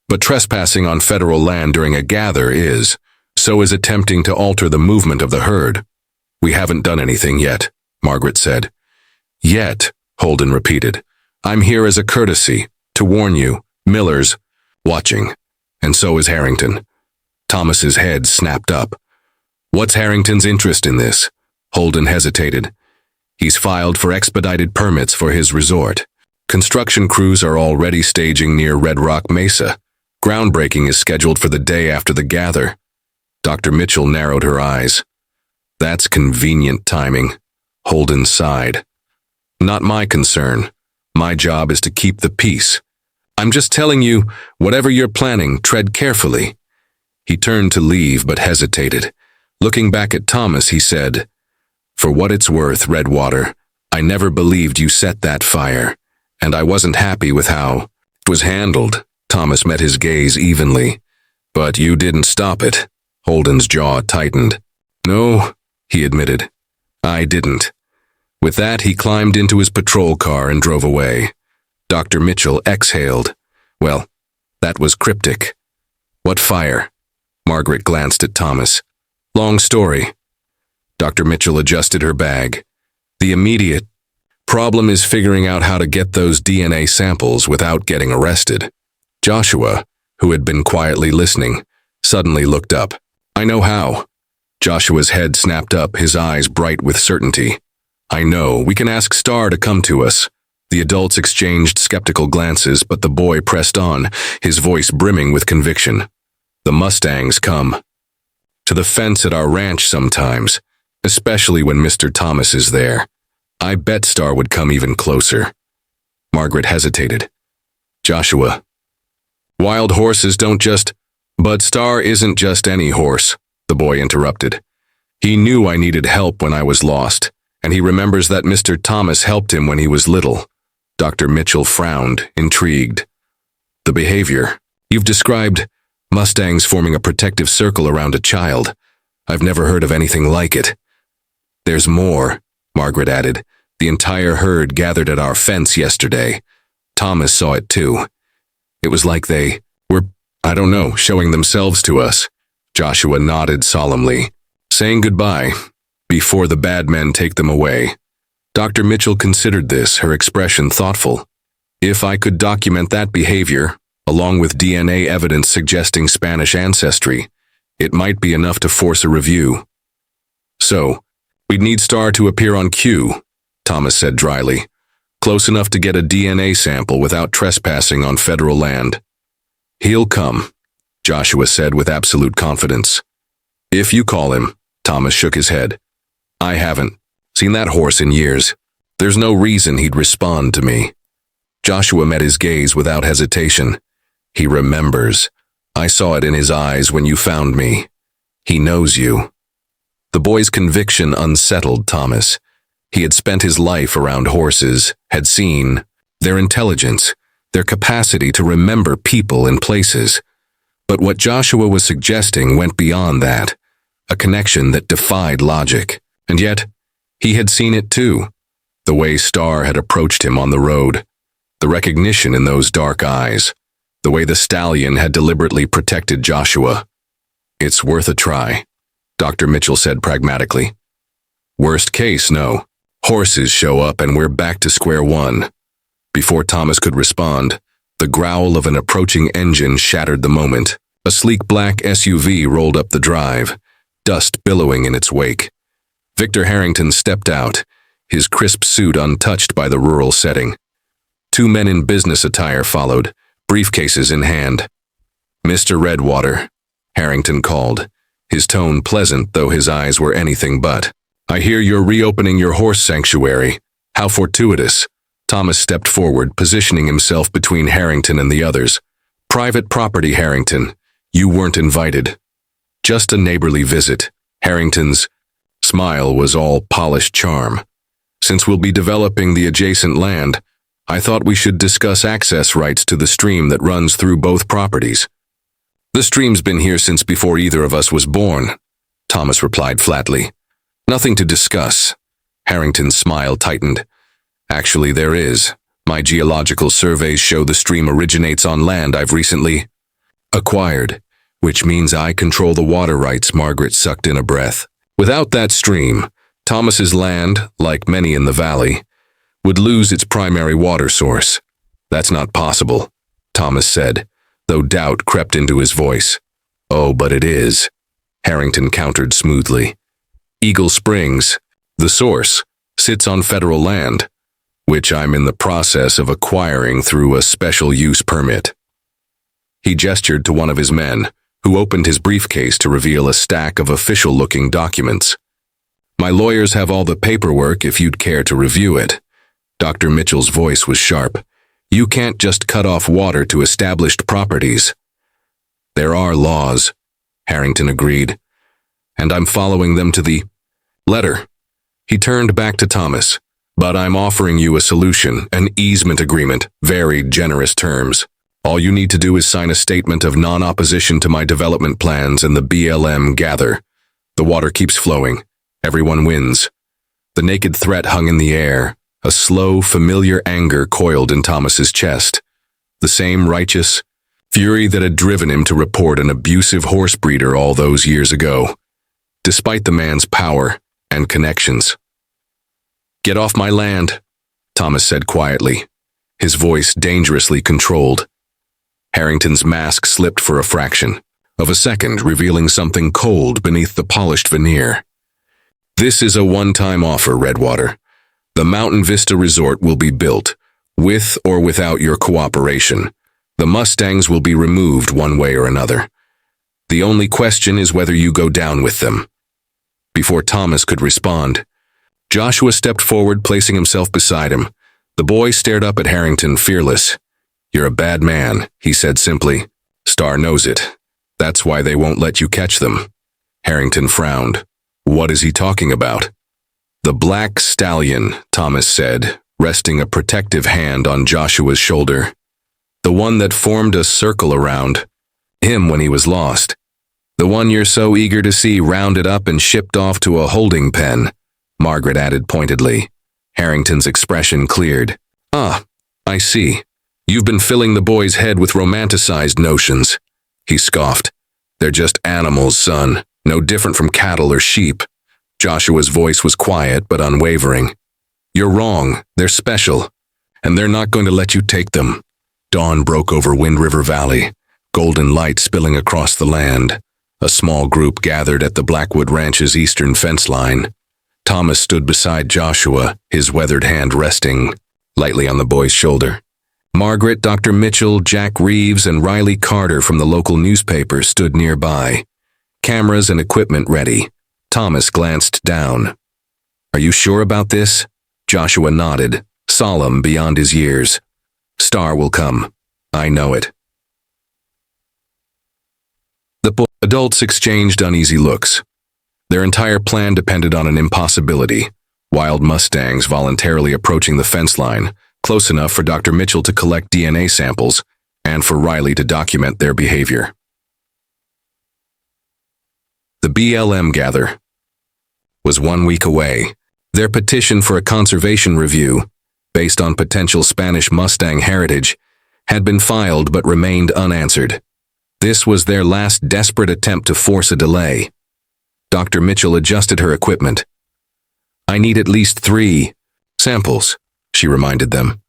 Speaker 1: But trespassing on federal land during a gather is. So is attempting to alter the movement of the herd. We haven't done anything yet, Margaret said. Yet, Holden repeated. I'm here as a courtesy, to warn you. Miller's watching, and so is Harrington. Thomas's head snapped up. What's Harrington's interest in this? Holden hesitated. He's filed for expedited permits for his resort. Construction crews are already staging near Red Rock Mesa. Groundbreaking is scheduled for the day after the gather. Dr. Mitchell narrowed her eyes. That's convenient timing. Holden sighed. Not my concern. My job is to keep the peace. I'm just telling you, whatever you're planning, tread carefully. He turned to leave but hesitated. Looking back at Thomas, he said, For what it's worth, Redwater, I never believed you set that fire, and I wasn't happy with how it was handled. Thomas met his gaze evenly. But you didn't stop it. Holden's jaw tightened. No, he admitted. I didn't. With that, he climbed into his patrol car and drove away. Dr. Mitchell exhaled. Well, that was cryptic. What fire? Margaret glanced at Thomas. Long story. Dr. Mitchell adjusted her bag. The immediate problem is figuring out how to get those DNA samples without getting arrested. Joshua, who had been quietly listening, suddenly looked up. I know how. Joshua's head snapped up, his eyes bright with certainty. I know, we can ask Starr to come to us. The adults exchanged skeptical glances, but the boy pressed on, his voice brimming with conviction. The Mustangs come to the fence at our ranch sometimes, especially when Mr. Thomas is there. I bet Starr would come even closer. Margaret hesitated. Joshua. Wild horses don't just... But Starr isn't just any horse, the boy interrupted. He knew I needed help when I was lost, and he remembers that Mr. Thomas helped him when he was little. Dr. Mitchell frowned, intrigued. The behavior. You've described Mustangs forming a protective circle around a child. I've never heard of anything like it. There's more, Margaret added. The entire herd gathered at our fence yesterday. Thomas saw it too. It was like they were, I don't know, showing themselves to us. Joshua nodded solemnly, saying goodbye before the bad men take them away. Dr. Mitchell considered this, her expression thoughtful. If I could document that behavior, along with DNA evidence suggesting Spanish ancestry, it might be enough to force a review. So, we'd need Starr to appear on cue, Thomas said dryly. Close enough to get a DNA sample without trespassing on federal land. He'll come, Joshua said with absolute confidence. If you call him, Thomas shook his head. I haven't seen that horse in years. There's no reason he'd respond to me. Joshua met his gaze without hesitation. He remembers. I saw it in his eyes when you found me. He knows you. The boy's conviction unsettled Thomas. He had spent his life around horses, had seen their intelligence, their capacity to remember people and places. But what Joshua was suggesting went beyond that, a connection that defied logic. And yet, he had seen it too. The way Starr had approached him on the road, the recognition in those dark eyes, the way the stallion had deliberately protected Joshua. It's worth a try, Dr. Mitchell said pragmatically. Worst case, no. Horses show up and we're back to square one. Before Thomas could respond, the growl of an approaching engine shattered the moment. A sleek black SUV rolled up the drive, dust billowing in its wake. Victor Harrington stepped out, his crisp suit untouched by the rural setting. Two men in business attire followed, briefcases in hand. Mr. Redwater, Harrington called, his tone pleasant though his eyes were anything but. I hear you're reopening your horse sanctuary. How fortuitous. Thomas stepped forward, positioning himself between Harrington and the others. Private property, Harrington. You weren't invited. Just a neighborly visit. Harrington's smile was all polished charm. Since we'll be developing the adjacent land, I thought we should discuss access rights to the stream that runs through both properties. The stream's been here since before either of us was born, Thomas replied flatly. Nothing to discuss. Harrington's smile tightened. Actually, there is. My geological surveys show the stream originates on land I've recently acquired, which means I control the water rights. Margaret sucked in a breath. Without that stream, Thomas's land, like many in the valley, would lose its primary water source. That's not possible, Thomas said, though doubt crept into his voice. Oh, but it is, Harrington countered smoothly. Eagle Springs, the source, sits on federal land, which I'm in the process of acquiring through a special use permit. He gestured to one of his men, who opened his briefcase to reveal a stack of official-looking documents. My lawyers have all the paperwork if you'd care to review it. Dr. Mitchell's voice was sharp. You can't just cut off water to established properties. There are laws, Harrington agreed, and I'm following them to the letter. He turned back to Thomas. But I'm offering you a solution, an easement agreement, very generous terms. All you need to do is sign a statement of non-opposition to my development plans and the BLM gather. The water keeps flowing. Everyone wins. The naked threat hung in the air. A slow, familiar anger coiled in Thomas's chest. The same righteous fury that had driven him to report an abusive horse breeder all those years ago. Despite the man's power and connections. Get off my land, Thomas said quietly, his voice dangerously controlled. Harrington's mask slipped for a fraction of a second, revealing something cold beneath the polished veneer. This is a one-time offer, Redwater. The Mountain Vista Resort will be built, with or without your cooperation. The Mustangs will be removed one way or another. The only question is whether you go down with them. Before Thomas could respond, Joshua stepped forward, placing himself beside him. The boy stared up at Harrington, fearless. You're a bad man, he said simply. Starr knows it. That's why they won't let you catch them. Harrington frowned. What is he talking about? The black stallion, Thomas said, resting a protective hand on Joshua's shoulder. The one that formed a circle around him when he was lost. The one you're so eager to see rounded up and shipped off to a holding pen, Margaret added pointedly. Harrington's expression cleared. "Ah, I see. You've been filling the boy's head with romanticized notions," he scoffed. "They're just animals, son, no different from cattle or sheep." Joshua's voice was quiet but unwavering. "You're wrong. They're special, and they're not going to let you take them." Dawn broke over Wind River Valley, golden light spilling across the land. A small group gathered at the Blackwood Ranch's eastern fence line. Thomas stood beside Joshua, his weathered hand resting lightly on the boy's shoulder. Margaret, Dr. Mitchell, Jack Reeves, and Riley Carter from the local newspaper stood nearby, cameras and equipment ready. Thomas glanced down. "Are you sure about this?" Joshua nodded, solemn beyond his years. "Star will come. I know it." The adults exchanged uneasy looks. Their entire plan depended on an impossibility: wild Mustangs voluntarily approaching the fence line, close enough for Dr. Mitchell to collect DNA samples and for Riley to document their behavior. The BLM gather was 1 week away. Their petition for a conservation review, based on potential Spanish Mustang heritage, had been filed but remained unanswered. This was their last desperate attempt to force a delay. Dr. Mitchell adjusted her equipment. "I need at least 3 samples," she reminded them.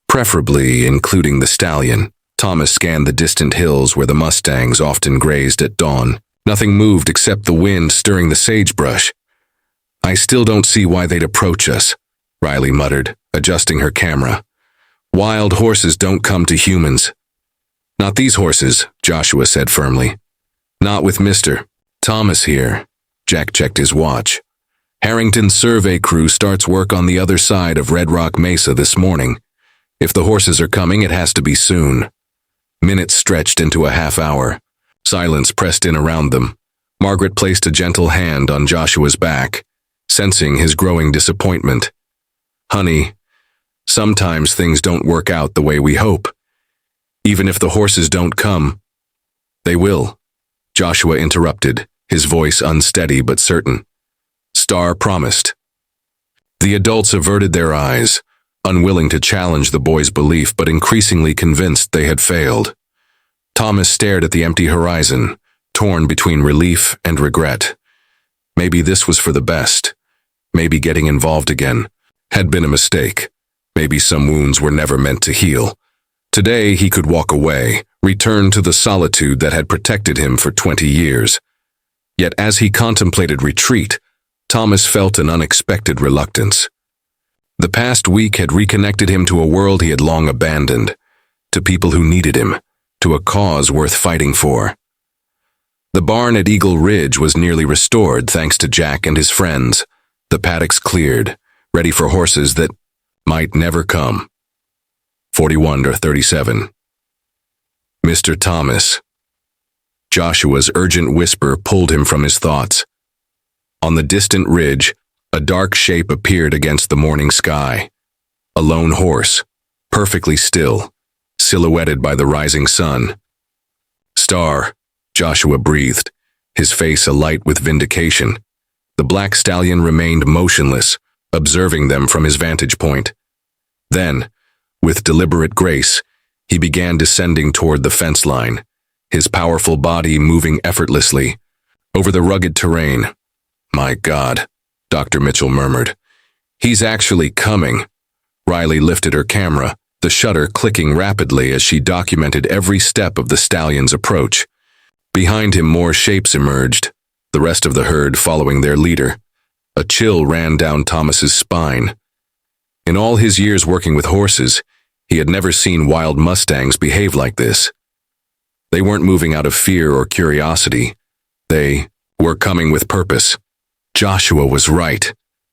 Speaker 1: "Preferably including the stallion." Thomas scanned the distant hills where the Mustangs often grazed at dawn. Nothing moved except the wind stirring the sagebrush. "I still don't see why they'd approach us," Riley muttered, adjusting her camera. "Wild horses don't come to humans." "Not these horses," Joshua said firmly. "Not with Mr. Thomas here." Jack checked his watch. "Harrington's survey crew starts work on the other side of Red Rock Mesa this morning. If the horses are coming, it has to be soon." Minutes stretched into a half hour. Silence pressed in around them. Margaret placed a gentle hand on Joshua's back, sensing his growing disappointment. "Honey, sometimes things don't work out the way we hope. Even if the horses don't come, they will." Joshua interrupted, his voice unsteady but certain. "Star promised." The adults averted their eyes, unwilling to challenge the boy's belief but increasingly convinced they had failed. Thomas stared at the empty horizon, torn between relief and regret. Maybe this was for the best. Maybe getting involved again had been a mistake. Maybe some wounds were never meant to heal. Today he could walk away, return to the solitude that had protected him for 20 years. Yet as he contemplated retreat, Thomas felt an unexpected reluctance. The past week had reconnected him to a world he had long abandoned, to people who needed him, to a cause worth fighting for. The barn at Eagle Ridge was nearly restored thanks to Jack and his friends, the paddocks cleared, ready for horses that might never come. 41 or 37. "Mr. Thomas." Joshua's urgent whisper pulled him from his thoughts. On the distant ridge, a dark shape appeared against the morning sky. A lone horse, perfectly still, silhouetted by the rising sun. "Star," Joshua breathed, his face alight with vindication. The black stallion remained motionless, observing them from his vantage point. Then, with deliberate grace, he began descending toward the fence line, his powerful body moving effortlessly over the rugged terrain. "My God," Dr. Mitchell murmured. "He's actually coming." Riley lifted her camera, the shutter clicking rapidly as she documented every step of the stallion's approach. Behind him, more shapes emerged, the rest of the herd following their leader. A chill ran down Thomas's spine. In all his years working with horses, he had never seen wild Mustangs behave like this. They weren't moving out of fear or curiosity. They were coming with purpose. Joshua was right,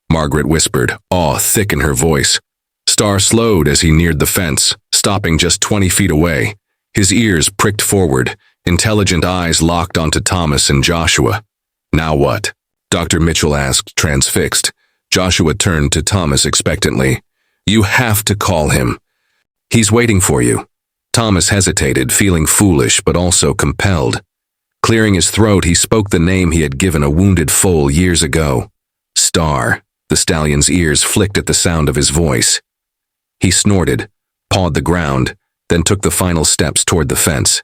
Speaker 1: Margaret whispered, awe thick in her voice. Star slowed as he neared the fence, stopping just 20 feet away. His ears pricked forward, intelligent eyes locked onto Thomas and Joshua. "Now what?" Dr. Mitchell asked, transfixed. Joshua turned to Thomas expectantly. "You have to call him. He's waiting for you." Thomas hesitated, feeling foolish but also compelled. Clearing his throat, he spoke the name he had given a wounded foal years ago. "Star." The stallion's ears flicked at the sound of his voice. He snorted, pawed the ground, then took the final steps toward the fence.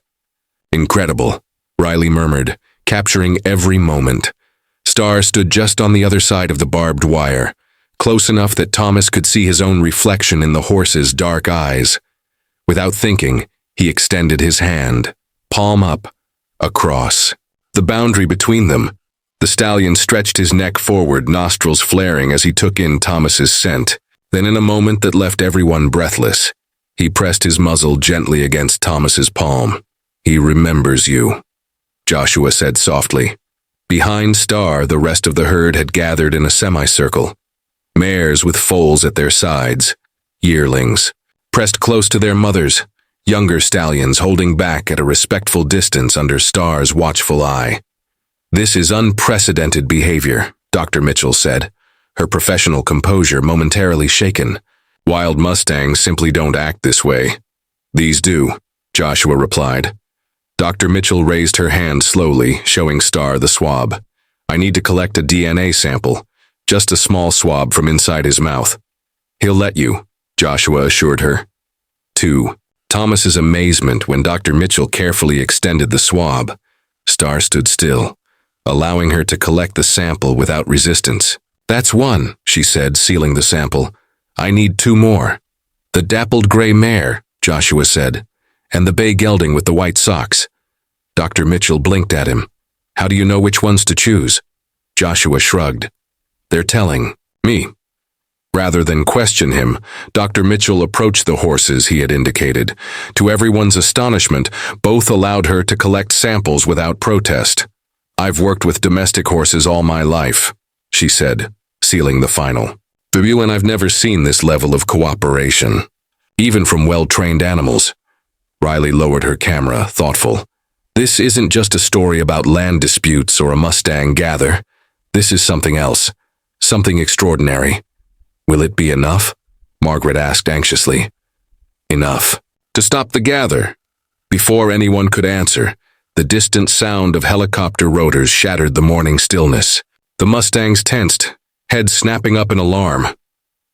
Speaker 1: Incredible, Riley murmured, capturing every moment. Star stood just on the other side of the barbed wire, close enough that Thomas could see his own reflection in the horse's dark eyes. Without thinking, he extended his hand, palm up, across. The boundary between them. The stallion stretched his neck forward, nostrils flaring as he took in Thomas's scent. Then in a moment that left everyone breathless, he pressed his muzzle gently against Thomas's palm. "He remembers you," Joshua said softly. Behind Star, the rest of the herd had gathered in a semicircle. Mares with foals at their sides, yearlings, pressed close to their mothers, younger stallions holding back at a respectful distance under Star's watchful eye. "This is unprecedented behavior," Dr. Mitchell said, her professional composure momentarily shaken. "Wild Mustangs simply don't act this way." "These do," Joshua replied. Dr. Mitchell raised her hand slowly, showing Star the swab. "I need to collect a DNA sample, just a small swab from inside his mouth." "He'll let you," Joshua assured her. 2. Thomas's amazement when Dr. Mitchell carefully extended the swab. Star stood still, allowing her to collect the sample without resistance. "That's one," she said, sealing the sample. "I need 2 more." "The dappled gray mare," Joshua said, "and the bay gelding with the white socks." Dr. Mitchell blinked at him. "How do you know which ones to choose?" Joshua shrugged. "They're telling me." Rather than question him, Dr. Mitchell approached the horses he had indicated. To everyone's astonishment, both allowed her to collect samples without protest. "I've worked with domestic horses all my life," she said, sealing the final. "And I've never seen this level of cooperation, even from well-trained animals." Riley lowered her camera, thoughtful. "This isn't just a story about land disputes or a Mustang gather. This is something else, something extraordinary." "Will it be enough?" Margaret asked anxiously. "Enough to stop the gather." Before anyone could answer, the distant sound of helicopter rotors shattered the morning stillness. The Mustangs tensed, heads snapping up in alarm.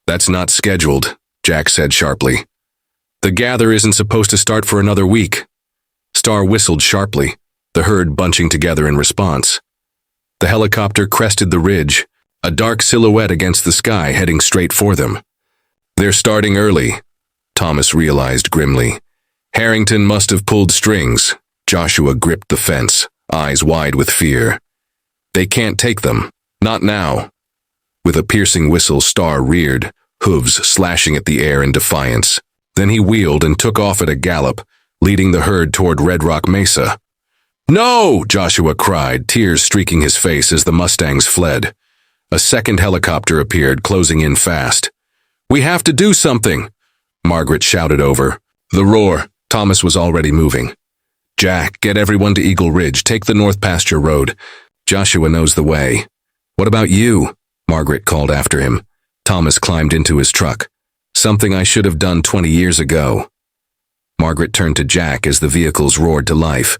Speaker 1: "That's not scheduled," Jack said sharply. "The gather isn't supposed to start for another week." Star whistled sharply, the herd bunching together in response. The helicopter crested the ridge, a dark silhouette against the sky heading straight for them. "They're starting early," Thomas realized grimly. "Harrington must have pulled strings." Joshua gripped the fence, eyes wide with fear. "They can't take them. Not now." With a piercing whistle, Star reared, hooves slashing at the air in defiance. Then he wheeled and took off at a gallop, leading the herd toward Red Rock Mesa. "No!" Joshua cried, tears streaking his face as the Mustangs fled. A second helicopter appeared, closing in fast. "We have to do something!" Margaret shouted over. The roar. Thomas was already moving. "Jack, get everyone to Eagle Ridge. Take the North Pasture Road. Joshua knows the way." "What about you?" Margaret called after him. Thomas climbed into his truck. "Something I should have done 20 years ago." Margaret turned to Jack as the vehicles roared to life.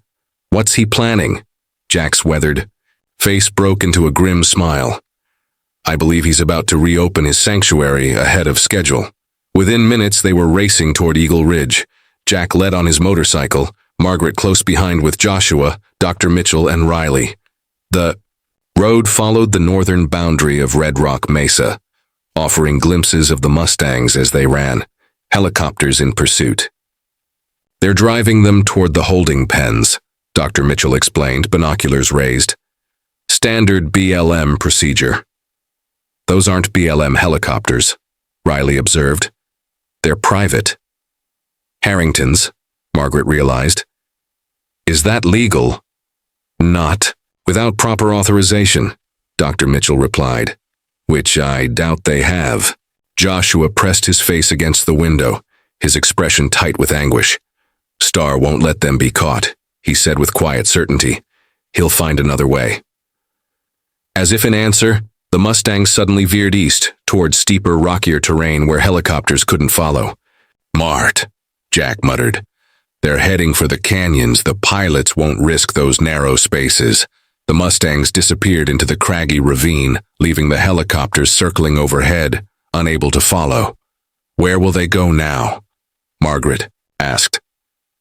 Speaker 1: "What's he planning?" Jack's weathered face broke into a grim smile. "I believe he's about to reopen his sanctuary ahead of schedule." Within minutes, they were racing toward Eagle Ridge. Jack led on his motorcycle, Margaret close behind with Joshua, Dr. Mitchell, and Riley. The road followed the northern boundary of Red Rock Mesa, offering glimpses of the Mustangs as they ran, helicopters in pursuit. "They're driving them toward the holding pens," Dr. Mitchell explained, binoculars raised. "Standard BLM procedure." "Those aren't BLM helicopters," Riley observed. "They're private." "Harrington's," Margaret realized. "Is that legal?" "Not without proper authorization," Dr. Mitchell replied. "Which I doubt they have." Joshua pressed his face against the window, his expression tight with anguish. "Star won't let them be caught," he said with quiet certainty. "He'll find another way." As if in answer, the Mustangs suddenly veered east, toward steeper, rockier terrain where helicopters couldn't follow. "Mart," Jack muttered. "They're heading for the canyons. The pilots won't risk those narrow spaces." The Mustangs disappeared into the craggy ravine, leaving the helicopters circling overhead, unable to follow. "Where will they go now?" Margaret asked.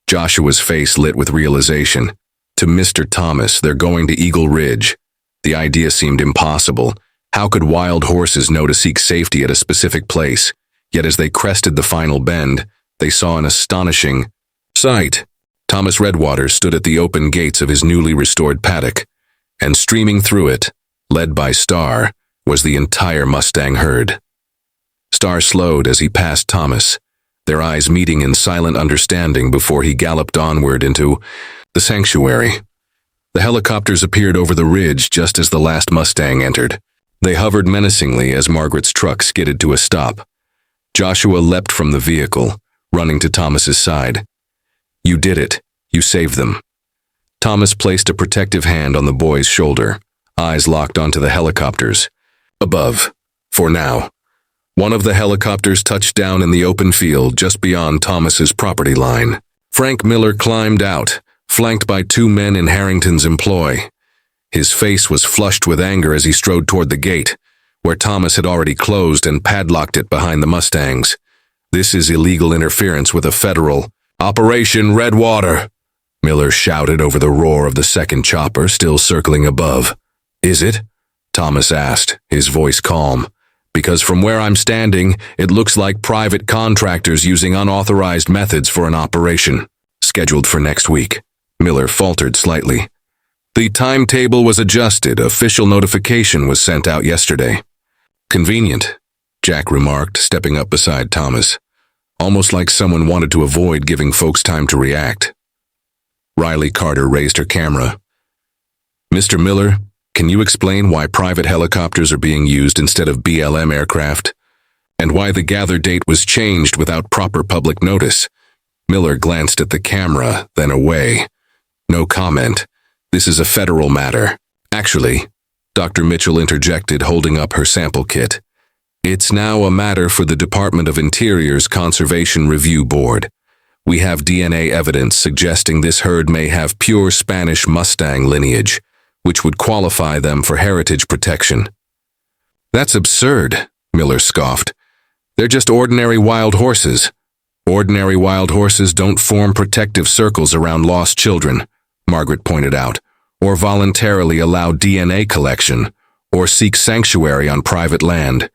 Speaker 1: Joshua's face lit with realization. To Mr. Thomas, they're going to Eagle Ridge. The idea seemed impossible. How could wild horses know to seek safety at a specific place? Yet as they crested the final bend, they saw an astonishing sight. Thomas Redwater stood at the open gates of his newly restored paddock, and streaming through it, led by Star, was the entire Mustang herd. Star slowed as he passed Thomas, their eyes meeting in silent understanding before he galloped onward into the sanctuary. The helicopters appeared over the ridge just as the last Mustang entered. They hovered menacingly as Margaret's truck skidded to a stop. Joshua leapt from the vehicle, running to Thomas's side. "You did it. You saved them." Thomas placed a protective hand on the boy's shoulder, eyes locked onto the helicopters. Above, for now. One of the helicopters touched down in the open field just beyond Thomas's property line. Frank Miller climbed out, flanked by 2 men in Harrington's employ. His face was flushed with anger as he strode toward the gate, where Thomas had already closed and padlocked it behind the Mustangs. "This is illegal interference with a federal Operation Redwater," Miller shouted over the roar of the second chopper still circling above. "Is it?" Thomas asked, his voice calm. "Because from where I'm standing, it looks like private contractors using unauthorized methods for an operation. Scheduled for next week." Miller faltered slightly. "The timetable was adjusted. Official notification was sent out yesterday." "Convenient," Jack remarked, stepping up beside Thomas. Almost like someone wanted to avoid giving folks time to react. Riley Carter raised her camera. "Mr. Miller, can you explain why private helicopters are being used instead of BLM aircraft? And why the gather date was changed without proper public notice?" Miller glanced at the camera, then away. "No comment. This is a federal matter." "Actually," Dr. Mitchell interjected, holding up her sample kit, "it's now a matter for the Department of Interior's Conservation Review Board. We have DNA evidence suggesting this herd may have pure Spanish Mustang lineage, which would qualify them for heritage protection." "That's absurd," Miller scoffed. "They're just ordinary wild horses." "Ordinary wild horses don't form protective circles around lost children," Margaret pointed out, "or voluntarily allow DNA collection, or seek sanctuary on private land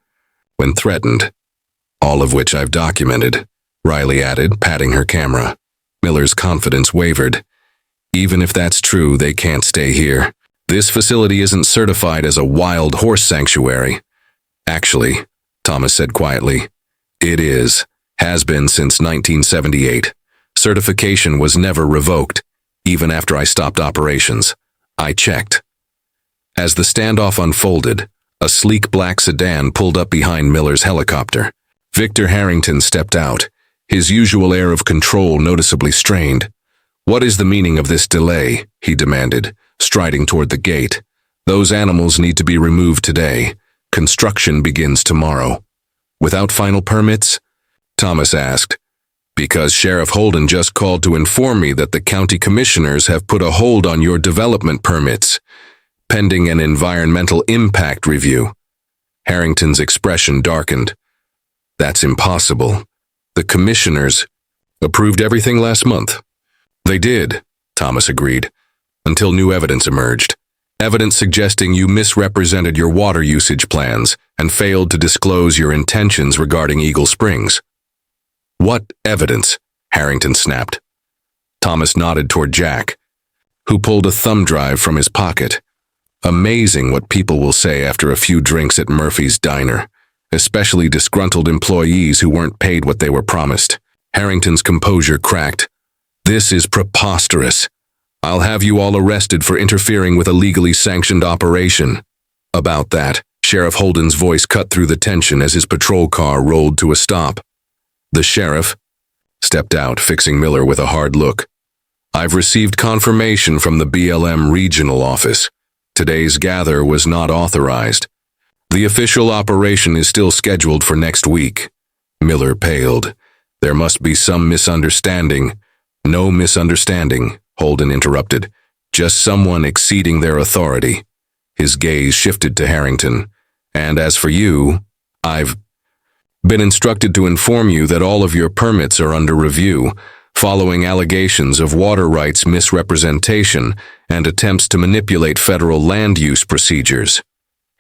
Speaker 1: when threatened. All of which I've documented," Riley added, patting her camera. Miller's confidence wavered. "Even if that's true, they can't stay here. This facility isn't certified as a wild horse sanctuary." "Actually," Thomas said quietly, "it is. Has been since 1978. Certification was never revoked, even after I stopped operations. I checked." As the standoff unfolded, a sleek black sedan pulled up behind Miller's helicopter. Victor Harrington stepped out, his usual air of control noticeably strained. "What is the meaning of this delay?" he demanded, striding toward the gate. "Those animals need to be removed today. Construction begins tomorrow." "Without final permits?" Thomas asked. "Because Sheriff Holden just called to inform me that the county commissioners have put a hold on your development permits, pending an environmental impact review." Harrington's expression darkened. "That's impossible. The commissioners approved everything last month." "They did," Thomas agreed, "until new evidence emerged. Evidence suggesting you misrepresented your water usage plans and failed to disclose your intentions regarding Eagle Springs." "What evidence?" Harrington snapped. Thomas nodded toward Jack, who pulled a thumb drive from his pocket. Amazing what people will say after a few drinks at Murphy's Diner, especially disgruntled employees who weren't paid what they were promised. Harrington's composure cracked. "This is preposterous. I'll have you all arrested for interfering with a legally sanctioned operation." "About that," Sheriff Holden's voice cut through the tension as his patrol car rolled to a stop. The sheriff stepped out, fixing Miller with a hard look. "I've received confirmation from the BLM regional office. Today's gather was not authorized. The official operation is still scheduled for next week." Miller paled. "There must be some misunderstanding." "No misunderstanding," Holden interrupted. just someone exceeding their authority. His gaze shifted to Harrington. And as for you, I've been instructed to inform you that all of your permits are under review, following allegations of water rights misrepresentation and attempts to manipulate federal land use procedures.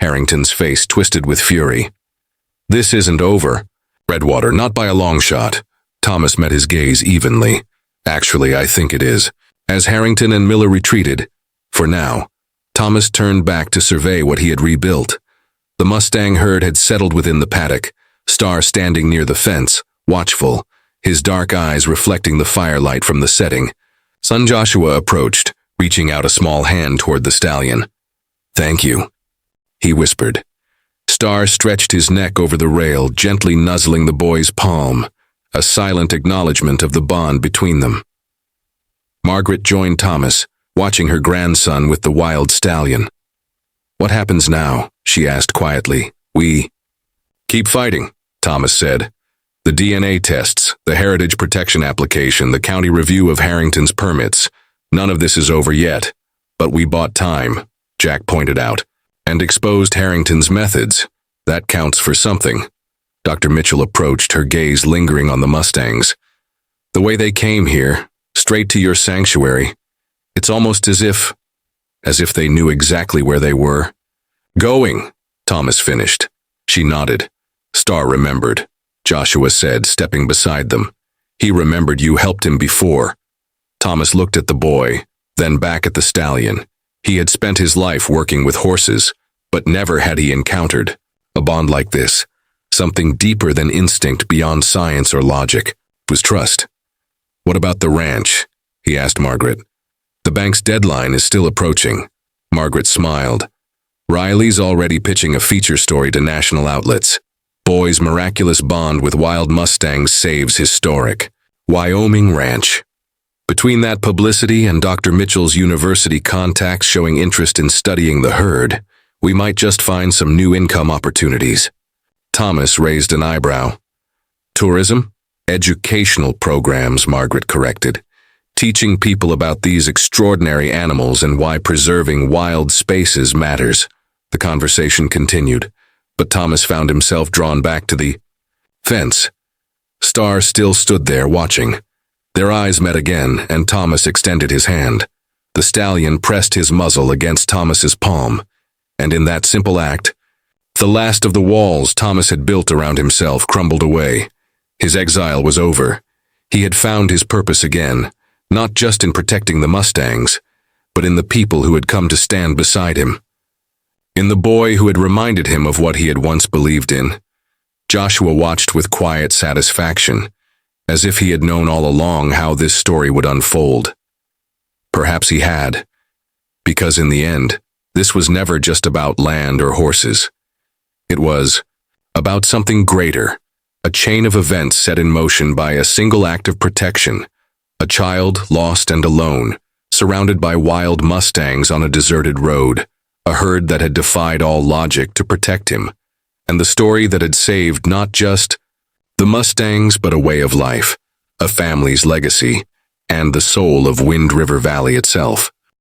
Speaker 1: Harrington's face twisted with fury. This isn't over. Redwater, not by a long shot. Thomas met his gaze evenly. Actually, I think it is. As Harrington and Miller retreated, for now, Thomas turned back to survey what he had rebuilt. The Mustang herd had settled within the paddock, Star standing near the fence, watchful, his dark eyes reflecting the firelight from the setting. Son Joshua approached, reaching out a small hand toward the stallion. "Thank you," he whispered. Star stretched his neck over the rail, gently nuzzling the boy's palm, a silent acknowledgement of the bond between them. Margaret joined Thomas, watching her grandson with the wild stallion. "What happens now?" she asked quietly. "We keep fighting," Thomas said. "The DNA tests, the heritage protection application, the county review of Harrington's permits. None of this is over yet. But we bought time," Jack pointed out, "and exposed Harrington's methods. That counts for something." Dr. Mitchell approached, her gaze lingering on the Mustangs. "The way they came here, straight to your sanctuary, it's almost as if they knew exactly where they were." "Going," Thomas finished. She nodded. "Star remembered," Joshua said, stepping beside them. "He remembered you helped him before." Thomas looked at the boy, then back at the stallion. He had spent his life working with horses, but never had he encountered a bond like this. Something deeper than instinct, beyond science or logic. It was trust. "What about the ranch?" he asked Margaret. "The bank's deadline is still approaching." Margaret smiled. "Riley's already pitching a feature story to national outlets. Boy's miraculous bond with wild Mustangs saves historic Wyoming ranch." Between that publicity and Dr. Mitchell's university contacts showing interest in studying the herd, we might just find some new income opportunities. Thomas raised an eyebrow. "Tourism? Educational programs," Margaret corrected. "Teaching people about these extraordinary animals and why preserving wild spaces matters." The conversation continued, but Thomas found himself drawn back to the fence. Star still stood there watching. Their eyes met again, and Thomas extended his hand. The stallion pressed his muzzle against Thomas's palm, and in that simple act, the last of the walls Thomas had built around himself crumbled away. His exile was over. He had found his purpose again, not just in protecting the Mustangs, but in the people who had come to stand beside him. In the boy who had reminded him of what he had once believed in. Joshua watched with quiet satisfaction, as if he had known all along how this story would unfold. Perhaps he had, because in the end, this was never just about land or horses. It was about something greater, a chain of events set in motion by a single act of protection, a child lost and alone, surrounded by wild Mustangs on a deserted road, a herd that had defied all logic to protect him, and the story that had saved not just the Mustangs, but a way of life, a family's legacy, and the soul of Wind River Valley itself.